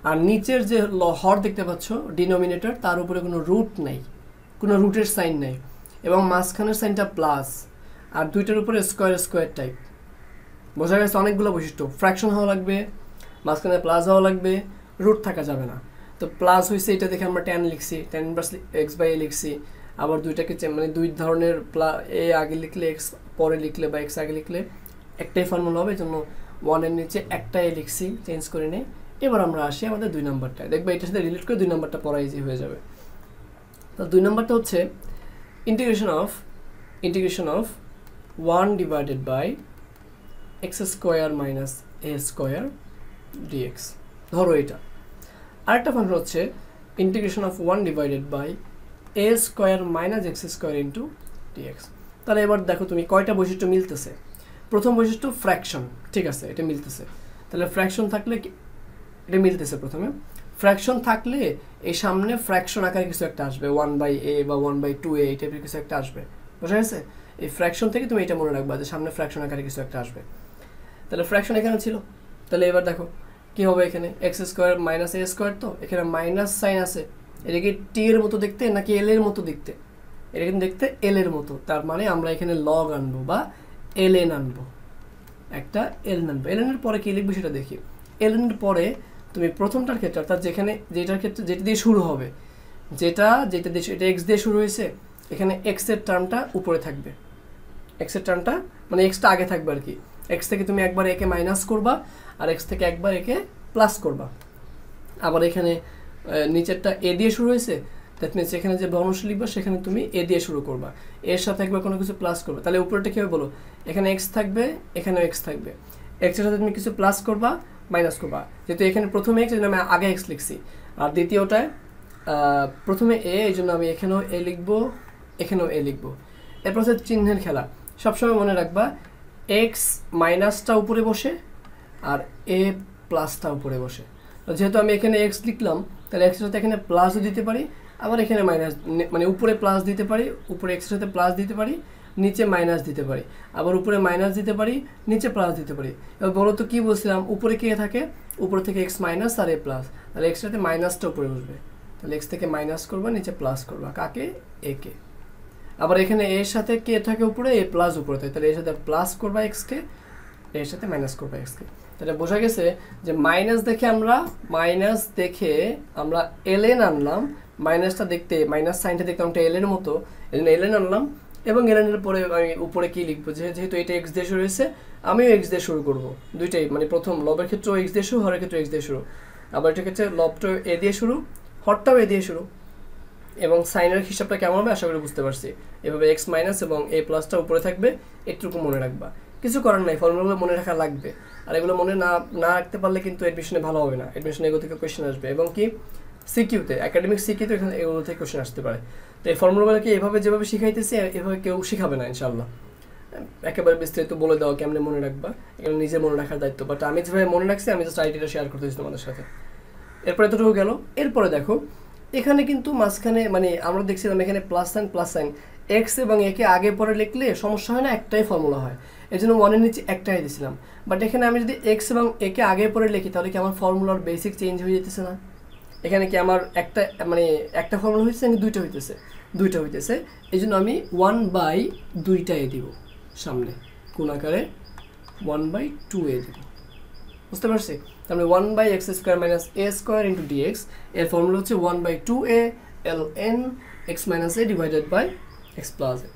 আর নিচের যে হর দেখতে পাচ্ছ ডিনোমিনেটর, তার উপরে কোনো রুট নাই, কোনো রুটের সাইন নাই, এবং মাঝখানের সাইনটা প্লাস, আর দুইটার উপরে স্কোয়ার স্কোয়ার টাইপ। বোঝা গেছে? অনেকগুলো বৈশিষ্ট্য, ফ্র্যাকশন হওয়া লাগবে, মাঝখানে প্লাস হওয়া লাগবে, রুট থাকা যাবে না। তো প্লাস হয়েছে, এটা দেখে আমরা ট্যান লিখছি, ট্যান ইনভার্স এক্স বাই এ লিখছি। আবার দুইটাকে মানে দুই ধরনের এ আগে লিখলে এক্স পরে লিখলে বা এক্স আগে লিখলে একটাই ফর্মুলা হবে, এই জন্য 1 এর নিচে একটা এ লিখছি, চেঞ্জ করে নেই। এবার আমরা আসি আমাদের 2 নম্বরটা, দেখবে এটার সাথে রিলেট করে 2 নম্বরটা পড়া ইজি হয়ে যাবে। তো 2 নম্বরটা হচ্ছে integration of 1/(x² - a² dx। ধরো এটা। আরেকটা ফাংশন হচ্ছে integration of 1/(a² - x² dx। তাহলে এবার দেখো তুমি কয়টা বৈশিষ্ট্য মিলতেছে। প্রথম বৈশিষ্ট্য ফ্র্যাকশন, ঠিক আছে, এটা মিলতেছে। তাহলে ফ্র্যাকশন থাকলে এটা মিলতেছে, প্রথমে ফ্র্যাকশন থাকলে এই সামনে ফ্র্যাকশন আকারে কিছু একটা আসবে, 1/a বা 1/2a এই টাইপের কিছু একটা আসবে। বুঝা গেছে? এই ফ্র্যাকশন থেকে তুমি এটা মনে রাখবা যে সামনে ফ্র্যাকশন আকারে কিছু একটা আসবে। তাহলে ফ্র্যাকশন এখানে ছিল, তাহলে এবার দেখো কি হবে, এখানে x² - a², তো এখানে মাইনাস সাইন আছে, এটা কি টি এর মতো দেখতে নাকি এল এর মতো দেখতে? এটা কিন্তু দেখতে এল এর মতো, তার মানে আমরা এখানে লগ আনবো বা ln আনবো, একটা ln আনবো। ln এর পরে কি লিখবো সেটা দেখি। ln এর পরে তুমি প্রথমটার ক্ষেত্রে, অর্থাৎ যেখানে যেটার ক্ষেত্রে যেটা দিয়ে শুরু হবে, যেটা x দিয়ে শুরু হয়েছে, এখানে x এর টার্মটা উপরে থাকবে, x এর টার্মটা মানে x টা আগে থাকবে আর কি। x থেকে তুমি একবার একে মাইনাস করবা, আর x থেকে একবার একে প্লাস করবা। আবার এখানে নিচেরটা a দিয়ে শুরু হয়েছে, দ্যাট মিনস এখানে যে ভগ্নাংশ লিখবা সেখানে তুমি a দিয়ে শুরু করবা, এর সাথে একবার কোনো কিছু প্লাস করবে। তাহলে উপরেটা কী হবে বলো, এখানে x থাকবে, এখানেও x থাকবে, x এর সাথে তুমি কিছু প্লাস করবা, মাইনাস করবা। যেহেতু এখানে প্রথমে x, এই জন্য আমি আগে x লিখছি, আর দ্বিতীয়টায় প্রথমে a, এই জন্য আমি এখানেও a লিখবো, এখানেও a লিখবো। এরপর হচ্ছে চিহ্নের খেলা। সবসময় মনে রাখবা x মাইনাসটা উপরে বসে আর a প্লাসটা উপরে বসে। যেহেতু আমি এখানে x লিখলাম, তাহলে x এর সাথে এখানে প্লাসও দিতে পারি, আবার এখানে মাইনাস, মানে উপরে প্লাস দিতে পারি, উপরে এক্সের সাথে প্লাস দিতে পারি, নিচে মাইনাস দিতে পারি, আবার উপরে মাইনাস দিতে পারি, নিচে প্লাস দিতে পারি। এবার বলো তো কী বলছিলাম, উপরে কে থাকে, উপরে থেকে এক্স মাইনাস আর এ প্লাস, তাহলে এক্সের সাথে মাইনাসটা উপরে বসবে, তাহলে এক্স থেকে মাইনাস করবা, নিচে প্লাস করবা, কাকে, এ কে। আবার এখানে এর সাথে কে থাকে উপরে, এ প্লাস উপরে থাকে, তাহলে এর সাথে প্লাস করবা এক্সকে, এর সাথে মাইনাস করবা এক্সকে। তাহলে বোঝা গেছে যে মাইনাস দেখে আমরা এলএন আনলাম, মাইনাসটা দেখতে, মাইনাস সাইনটা দেখতে অনেকটা এলের মতো, এলএন আনলাম, এবং এলএনের পরে আমি উপরে কি লিখবো, যেহেতু এটা এক্স দিয়ে শুরু হয়েছে, আমিও এক্স দিয়ে শুরু করবো, দুইটাই, মানে প্রথম লবের ক্ষেত্রেও এক্স দিয়ে শুরু, হরের ক্ষেত্রে এক্স দিয়ে শুরু, আবার এটার ক্ষেত্রে লবটা এ দিয়ে শুরু, হরটাও এ দিয়ে শুরু। এবং সাইনের হিসাবটা কেমন হবে আশা করি বুঝতে পারছি। এভাবে এক্স মাইনাস এবং এ প্লাসটা উপরে থাকবে, একটুকু মনে রাখবা, কিছু করার নাই, ফর্মুলাগুলো মনে রাখা লাগবে। আর এগুলো মনে না রাখতে পারলে কিন্তু এডমিশনে ভালো হবে না, এডমিশনে এগুলো থেকে কোয়েশ্চেন আসবে, এবং কি সিকিউতে, একাডেমিক সিকিউতে এখানে এগুলো থেকে কোয়েশ্চেন আসতে পারে। তো এই ফর্মুলাগুলোকে এভাবে যেভাবে শিখাইতেছি এভাবে কেউ শিখাবে না ইনশাল্লাহ, একেবারে বিস্তারিত বলে দেওয়া কেমনে মনে রাখবা, এগুলো নিজে মনে রাখার দায়িত্ব। বাট আমি যেভাবে মনে রাখছি আমি জাস্ট আইডিয়াটা শেয়ার করতেছি তোমাদের সাথে। এরপরে এতটুকু গেল। এরপরে দেখো এখানে কিন্তু মাঝখানে, মানে আমরা দেখছিলাম এখানে প্লাস সাইন, এক্স এবং একে আগে পরে লিখলে সমস্যা হয় না, একটাই ফর্মুলা হয়, এই জন্য ওয়ানের নিচে একটাই দিয়েছিলাম। বাট এখানে আমি যদি এক্স এবং একে আগে পরে লিখি তাহলে কি আমার ফর্মুলার বেসিক চেঞ্জ হয়ে যেতেছে না? এখানে কি আমার একটা ফর্মুলা হইতেছে নাকি দুইটা হইতেছে, এই জন্য আমি 1/2 দিব সামনে, কোন আকারে 1/2 দিব, বুঝতে পারছি? তাহলে 1/x² - a² * dx, এর ফর্মুলা হচ্ছে 1/2a ln x - a divided by x plus a।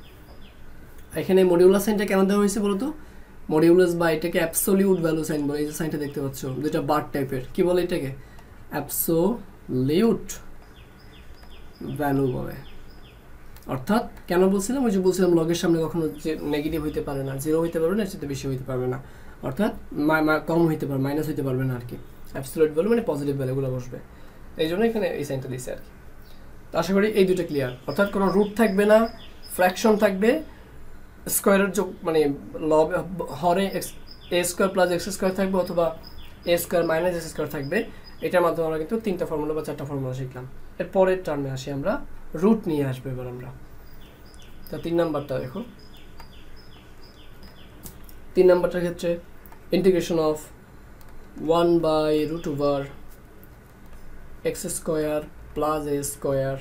এখানে মডিউলাস সাইনটা কেন দেওয়া হয়েছে বলো তো? মডিউলাস বা এটাকে অ্যাবসোলিউট ভ্যালু সাইন বলে, এই যে সাইনটা দেখতে পাচ্ছ, দুইটা বার টাইপের, কি বলে এটাকে? অ্যাবসোলিউট ভ্যালু বলে। অর্থাৎ কেন বলছিলাম, ওই যে বলছিলাম লগের সামনে কখনো যে নেগেটিভ হইতে পারে না, জিরো হইতে পারবে না, এর চেয়ে বেশি হইতে পারবে না, অর্থাৎ কম হইতে পারবে, মাইনাস হইতে পারবে না আর কি। অ্যাবসোলিউট ভ্যালু মানে পজিটিভ ভ্যালুগুলো বসবে, এই জন্য এখানে এই সাইনটা দিচ্ছে আর কি। তো আশা করি এই দুটো ক্লিয়ার, অর্থাৎ কোনো রুট থাকবে না, ফ্র্যাকশন থাকবে, স্কোয়ারের যোগ মানে লব হরে a² + x² থাকবে, অথবা a² - s² থাকবে। এটার মাধ্যমে আমরা কিন্তু 3টা ফর্মুলা বা 4টা ফর্মুলা শিখলাম। এর পরের টার্মে আসি আমরা, রুট নিয়ে আসবো এবার আমরা। তা 3 নাম্বারটা দেখো, 3 নাম্বারটার ক্ষেত্রে integration of 1/√x² + a²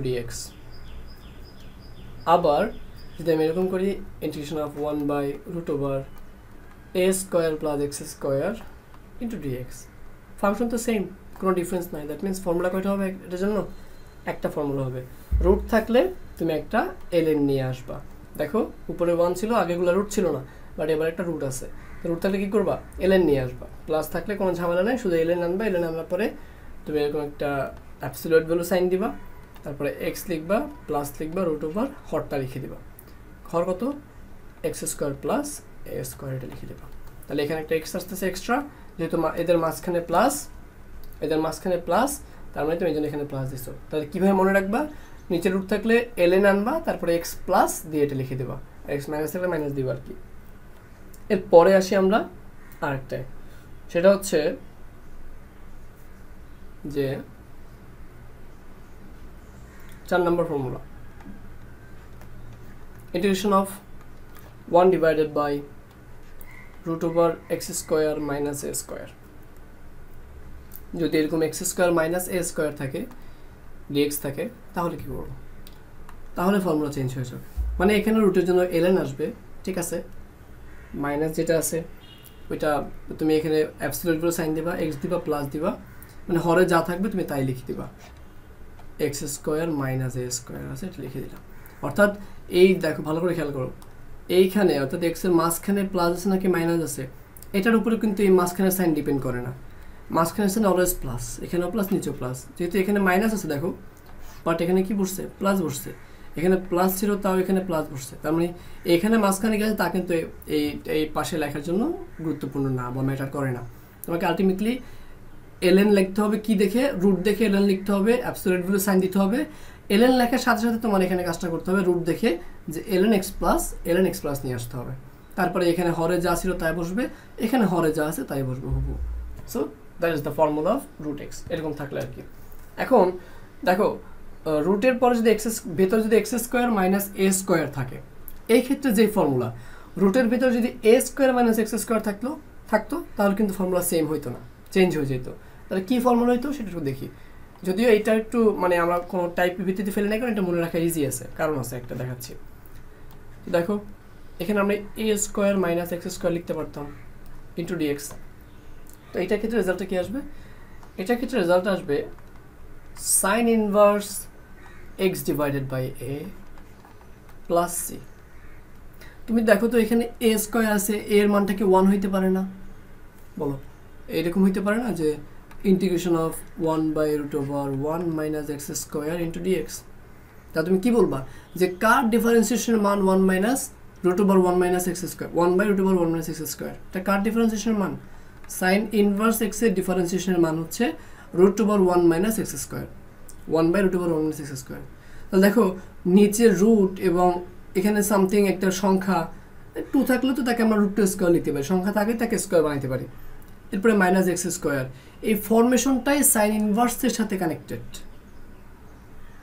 dx। আবার যদি আমি এরকম করি, integration of 1/√a² + x² dx, function তো সেম, কোনো ডিফারেন্স নাই। দ্যাট মিনস ফর্মুলা কয়টা হবে এটার জন্য? একটা ফর্মুলা হবে। রুট থাকলে তুমি একটা ln নিয়ে আসবা। দেখো উপরে 1 ছিল, আগেগুলো রুট ছিল না, বাট এবার একটা রুট আছে। রুট থাকলে কি করবা? ln নিয়ে আসবা। প্লাস থাকলে কোনো ঝামেলা নেই, শুধু ln আনবা। ln আনার পরে তুমি এরকম একটা অ্যাবসলিউট ভ্যালু সাইন দিবা, তারপরে x লিখবা, প্লাস লিখবা, √ হরটা লিখে দিবা। হর কত? x² + a² এটা লিখে দিবা। তাহলে এখানে একটা x আসতেছে এক্সট্রা, যেহেতু এদের মাঝখানে প্লাস, তার মানে তুমি এই জন্য এখানে প্লাস দিছো। তাহলে কীভাবে মনে রাখবা? নিচে রুট থাকলে ln আনবা, তারপরে x প্লাস দিয়ে এটা লিখে দেবা, x মাইনাস থাকলে মাইনাস দিবা আর কি। এরপরে আসি আমরা আরেকটায়, সেটা হচ্ছে যে 4 নম্বর formula, integration of 1/√x² - a²। যদি এরকম x² - a² থাকে, dx থাকে, তাহলে কি করবো? তাহলে ফর্মুলা চেঞ্জ হয়ে যাবে। মানে এখানে রুটের জন্য ln আসবে, ঠিক আছে, মাইনাস যেটা আছে ওইটা তুমি এখানে অ্যাবসলিউট ভ্যালু সাইন দিবা, x দিবা, প্লাস দিবা, মানে হরে যা থাকবে তুমি তাই লিখে দিবা, x² - a² আছে, এটা লিখে দিলাম। অর্থাৎ এই দেখো ভালো করে খেয়াল করো, এইখানে অর্থাৎ x এর মাঝখানে প্লাস আছে নাকি মাইনাস আছে, এটার উপরে কিন্তু এই মাঝখানের সাইন ডিপেন্ড করে না। মাঝখানে সাইন অলওয়েজ প্লাস, এখানেও প্লাস, নিচেও প্লাস। যেহেতু এখানে মাইনাস আছে দেখো, বাট এখানে কি বসছে? প্লাস বসছে। এখানে প্লাস ছিল, তাও এখানে প্লাস বসছে। তার মানে এখানে মাঝখানে গেছে, তা কিন্তু এই পাশে লেখার জন্য গুরুত্বপূর্ণ না বা ম্যাটার করে না। তোমাকে আলটিমেটলি ln লিখতে হবে, কি দেখে? রুট দেখে ln লিখতে হবে, অ্যাবসলিউট ভ্যালু সাইন দিতে হবে। ln লেখার সাথে সাথে তোমার এখানে কাজটা করতে হবে, রুট দেখে যে ln x প্লাস নিয়ে আসতে হবে। তারপরে এখানে হরে যা ছিল তাই বসবে, এখানে হরে যা আছে তাই বসবে হুবহু। So that is the formula of √x, এরকম থাকলে আর কি। এখন দেখো রুটের পরে যদি ভেতরে যদি এক্স স্কোয়ার মাইনাস এ স্কোয়ার থাকে, এই ক্ষেত্রে যে ফর্মুলা রুটের ভিতরে যদি এ স্কোয়ার মাইনাস এক্স স্কোয়ার থাকতো তাহলে কিন্তু ফর্মুলা সেম হইতো না, চেঞ্জ হয়ে যেত। তাহলে কী ফর্মুলা হইতো সেটা একটু দেখি। যদিও এটা একটু মানে আমরা কোনো টাইপের ভিত্তিতে ফেলে নাই, কারণ এটা মনে রাখা ইজি আছে, কারণ আছে একটা দেখাচ্ছি। দেখো এখানে আমরা এ স্কোয়ার মাইনাস এক্স স্কোয়ার লিখতে পারতাম ইন্টু ডিএক্স। তো এটার ক্ষেত্রে রেজাল্টটা কী আসবে? এটার ক্ষেত্রে রেজাল্ট আসবে sine inverse x divided by a plus c. তুমি দেখো তো এখানে এ স্কোয়ার আছে, এর মানটা কি 1 হইতে পারে না? বলো, এইরকম হইতে পারে না যে integration of 1/√1 minus x square into dx. তা তুমি কি বলবা যে কার ডিফারেন্সিয়েশনের মান 1 minus √1 minus x square, 1/√1 minus x square, এটা কার ডিফারেন্সিয়েশনের মান? সাইন ইনভার্স এক্স এর ডিফারেন্সিয়েশনের মান হচ্ছে √1 minus x square, 1/√1 minus x square. তাহলে দেখো নিচে রুট এবং এখানে সামথিং একটা সংখ্যা 2 থাকলে তো তাকে আমরা √2 স্কোয়ার লিখতে পারি, সংখ্যা থাকে তাকে স্কোয়ার বানাইতে পারি। এরপরে মাইনাস এক্স স্কোয়ার, এই ফরমেশনটাই সাইন ইনভার্সের সাথে কানেক্টেড,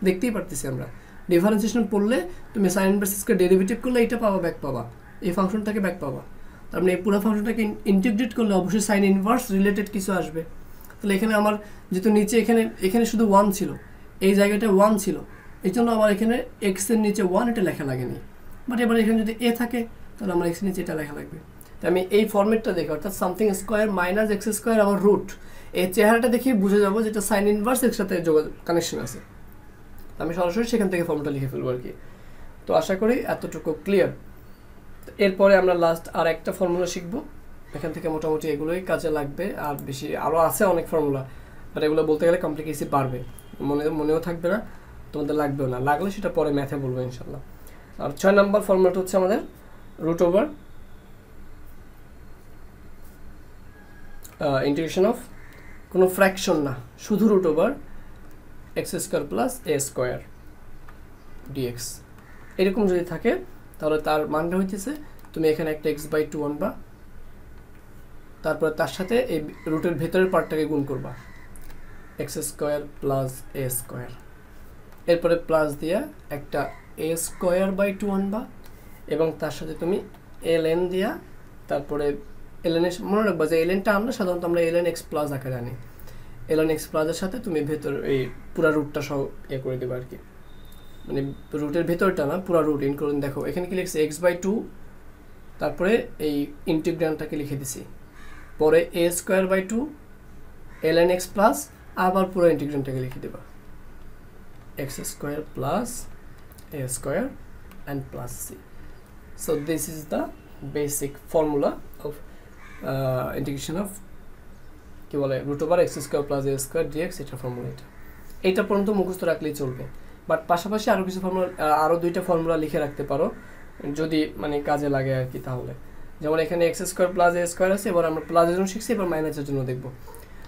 দেখতেই পারতেছি আমরা। ডিফারেন্সিয়েশন পড়লে তুমি সাইন ইনভার্সকে ডেরিভেটিভ করলে এটা পাবা, ব্যাক পাবা, এই ফাংশনটাকে ব্যাক পাবা। তার মানে এই পুরো ফাংশনটাকে ইন্টিগ্রেট করলে অবশ্যই সাইন ইনভার্স রিলেটেড কিছু আসবে। তাহলে এখানে আমার যেহেতু নিচে এখানে শুধু 1 ছিল, এই জায়গাটা 1 ছিল, এই জন্য আমার এখানে এক্সের নিচে 1 এটা লেখা লাগেনি। বাট এবার এখানে যদি এ থাকে তাহলে আমার এক্সের নিচে এটা লেখা লাগবে। তো আমি এই ফর্মেটটা দেখি, অর্থাৎ something square minus x square আমার রুট, এই চেহারাটা দেখে বুঝে যাবো যেটা সাইন ইনভার্স এর সাথে কানেকশন আছে। আমি সরাসরি সেখান থেকে ফর্মটা লিখে ফেলবো আর কি। তো আশা করি এতটুকু ক্লিয়ার। এরপরে আমরা লাস্ট আর একটা ফর্মুলা শিখবো, এখান থেকে মোটামুটি এগুলোই কাজে লাগবে। আর বেশি আরও আছে অনেক ফর্মুলা, বাট এগুলো বলতে গেলে কমপ্লিকেসি বাড়বে, মনেও থাকবে না, তোমাদের লাগবেও না, লাগলে সেটা পরে ম্যাথে বলবো ইনশাল্লাহ। আর 6 নম্বর ফর্মুলাটা হচ্ছে আমাদের √, ইন্টিগ্রেশন অফ কোনো ফ্র্যাকশন না, শুধু √, এক্স স্কোয়ার প্লাস এ স্কোয়ার ডিএক্স। এরকম যদি থাকে তাহলে তার মানটা হইতেছে তুমি এখানে একটা x/2 আনবা, তারপরে তার সাথে এই রুটের ভেতরের পার্টটাকে গুণ করবা, এক্স স্কোয়ার প্লাস এ স্কোয়ার। এরপরে প্লাস দিয়া একটা a²/2 আনবা এবং তার সাথে তুমি ln দিয়া, তারপরে ln এর মনে রাখবা যে lnটা আমরা সাধারণত আমরা ln x প্লাস আকারে আনি, ln x প্লাসের সাথে তুমি ভেতর এই পুরা রুটটা সহ করে দেবে আর কি, মানে রুটের ভেতরটা না, পুরা রুট ইনক্লুডিং। দেখো এখানে কি লিখছে x/2, তারপরে এই ইন্টিগ্রান্ডটাকে লিখে দিছি, পরে a²/2 ln x প্লাস, আবার পুরো ইন্টিগ্রান্ডটাকে লিখে দেবা x² plus a² and plus c. So this is the basic formula of integration of কি বলে √x² plus a² dx, এটা ফর্মুলা। এটা পর্যন্ত মুখস্থ রাখলেই চলবে, বাট পাশাপাশি আরও কিছু ফর্মুলা, আরও 2টা ফর্মুলা লিখে রাখতে পারো যদি মানে কাজে লাগে আর কি। তাহলে যেমন এখানে x² plus a² আছে, এবার আমরা প্লাসের জন্য শিখছি, এবার মাইনাসের জন্য দেখবো।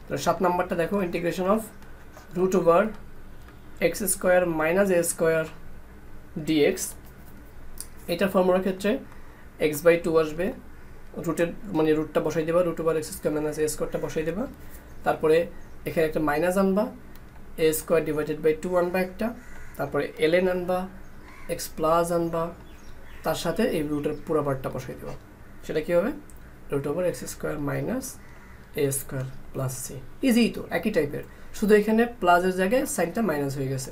তো 7 নাম্বারটা দেখো, integration of √x² minus a² dx। এটা ফর্মুলার ক্ষেত্রে x/2 আসবে, রুটের মানে রুটটা বসাই দেবা, √x² minus a² বসাই দেবা, তারপরে এখানে একটা মাইনাস আনবা, a² ডিভাইডেড বাই 2 আনবা একটা, তারপরে ln আনবা, x প্লাস আনবা, তার সাথে এই রুটের পুরো পার্টটা বসাই দেবা। সেটা কি হবে? √x² minus a² plus c। Easy তো, একই টাইপের, শুধু এখানে প্লাসের জায়গায় সাইনটা মাইনাস হয়ে গেছে,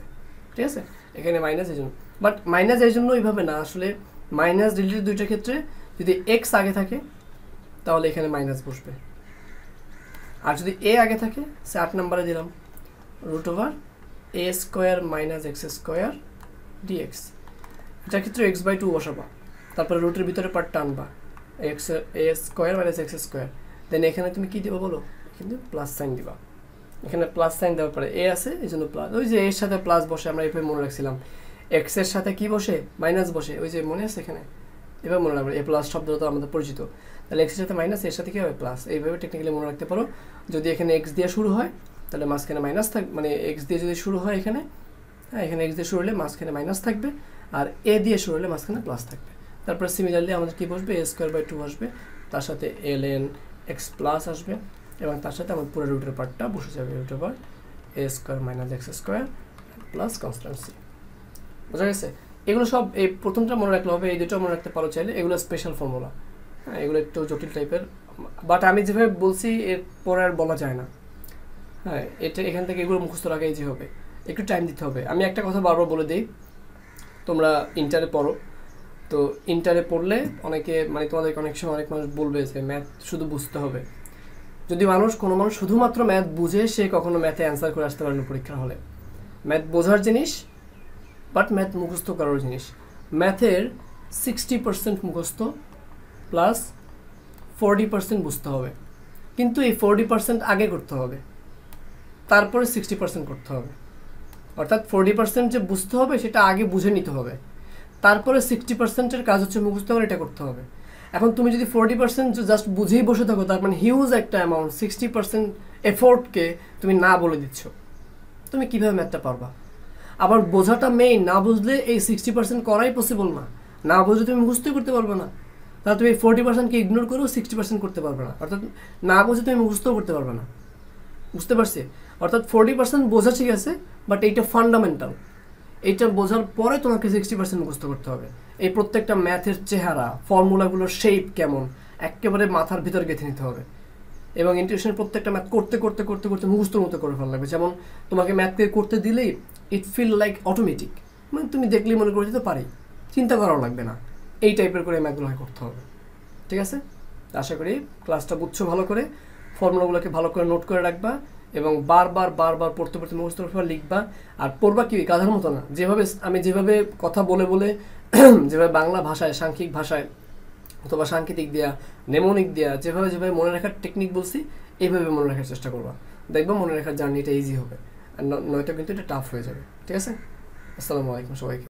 ঠিক আছে? এখানে মাইনাস এই জন্য, বাট মাইনাস এই জন্য এইভাবে না, আসলে মাইনাস রিলেটেড দুইটার ক্ষেত্রে যদি এক্স আগে থাকে তাহলে এখানে মাইনাস বসবে, আর যদি এ আগে থাকে, সে 8 নম্বরে দিলাম √a² minus x² dx। এটার ক্ষেত্রে x/2 বসাবা, তারপরে রুটের ভিতরে পার্টটা আনবা, a² minus x², দেন এখানে তুমি কি দিবা বলো? এখানে প্লাস সাইন দিবা, এখানে প্লাস সাইন দেওয়ার পরে এ আছে এই জন্য প্লাস, ওই যে এর সাথে প্লাস বসে, আমরা এইভাবে মনে রাখছিলাম এক্স এর সাথে কি বসে? মাইনাস বসে, ওই যে মনে আছে এখানে, এবার মনে রাখবো, এ প্লাস শব্দটা তো আমাদের পরিচিত। তাহলে এক্স এর সাথে মাইনাস, এর সাথে কি হবে? প্লাস। এইভাবে টেকনিক্যালি মনে রাখতে পারো। যদি এখানে এক্স দিয়ে শুরু হয় তাহলে মাঝখানে মাইনাস থাকবে, মানে এক্স দিয়ে যদি শুরু হয় এখানে, হ্যাঁ এখানে এক্স দিয়ে শুরু হলে মাঝখানে মাইনাস থাকবে, আর এ দিয়ে শুরু হলে মাঝখানে প্লাস থাকবে। তারপরে সিমিলারলি আমাদের কি বসবে? a²/2 আসবে, তার সাথে ln x প্লাস আসবে, এবং তার সাথে আমার পুরো রুটের পার্টটা বসে যাবে, √a² minus x² প্লাস কনস্ট্যান্সি। বোঝা গেছে? এগুলো সব এই প্রথমটা মনে রাখলে হবে, এই দুটো মনে রাখতে পারো চাইলে। এগুলো স্পেশাল ফর্মুলা, হ্যাঁ এগুলো একটু জটিল টাইপের, বাট আমি যেভাবে বলছি এর পরে আর বলা যায় না। হ্যাঁ এটা এখান থেকে এগুলো মুখস্থ রাখা ইজি হবে, একটু টাইম দিতে হবে। আমি একটা কথা বারবার বলে দিই, তোমরা ইন্টারে পড়ো, তো ইন্টারে পড়লে অনেকে মানে তোমাদেরকে অনেক সময় অনেক মানুষ বলবে যে ম্যাথ শুধু বুঝতে হবে। যদি কোনো মানুষ শুধুমাত্র ম্যাথ বুঝে, সে কখনো ম্যাথে অ্যান্সার করে আসতে পারে না পরীক্ষার হলে। ম্যাথ বোঝার জিনিস, বাট ম্যাথ মুখস্থ করার জিনিস। ম্যাথের 60% মুখস্থ প্লাস 40% বুঝতে হবে, কিন্তু এই 40% আগে করতে হবে, তারপরে 60% করতে হবে। অর্থাৎ 40% যে বুঝতে হবে সেটা আগে বুঝে নিতে হবে, তারপরে 60%-এর কাজ হচ্ছে মুখস্থ করে এটা করতে হবে। এখন তুমি যদি 40% জাস্ট বুঝেই বসে থাকো, তার মানে হিউজ একটা অ্যামাউন্ট, 60% এফোর্টকে তুমি না বলে দিচ্ছ, তুমি কীভাবে ম্যাথটা পারবা? আবার বোঝাটা মেইন, না বুঝলে এই 60% করাই পসিবল না। না বুঝলে তুমি মুখস্থই করতে পারবে না, তাহলে তুমি এই 40%-কে ইগনোর করেও 60% করতে পারবে না, অর্থাৎ না বুঝে তুমি মুখস্থও করতে পারবে না। বুঝতে পারছি? অর্থাৎ 40% বোঝা ঠিক আছে, বাট এইটা ফান্ডামেন্টাল, এইটা বোঝার পরে তোমাকে 60% মুখস্থ করতে হবে। এই প্রত্যেকটা ম্যাথের চেহারা, ফর্মুলাগুলোর শেপ কেমন, একেবারে মাথার ভিতর গেঁথে নিতে হবে। এবং ইন্টিগ্রেশনের প্রত্যেকটা ম্যাথ করতে করতে করতে করতে মুখস্থর মতো করে ফেলা লাগবে। যেমন তোমাকে ম্যাথকে করতে দিলেই ইট ফিল লাইক অটোমেটিক, মানে তুমি দেখলেই মনে করে দিতে পারি, চিন্তা করাও লাগবে না। এই টাইপের করে ম্যাথগুলোকে করতে হবে। ঠিক আছে? আশা করি ক্লাসটা বুঝছো ভালো করে, ফর্মুলাগুলোকে ভালো করে নোট করে রাখবা এবং বারবার বারবার পড়তে পড়তে মুখস্থ করে লিখবা। আর পড়বা কি গাধার মতো না, যেভাবে কথা বলে বলে যেভাবে বাংলা ভাষায়, সাংখ্যিক ভাষায় অথবা সাংকেতিক দেওয়া, নেমোনিক দেওয়া, যেভাবে মনে রাখার টেকনিক বলছি, এইভাবে মনে রাখার চেষ্টা করবা। দেখবা মনে রাখার জার্নিটা ইজি হবে, আর নয়তো কিন্তু এটা টাফ হয়ে যাবে। ঠিক আছে? আসসালামু আলাইকুম সবাইকে।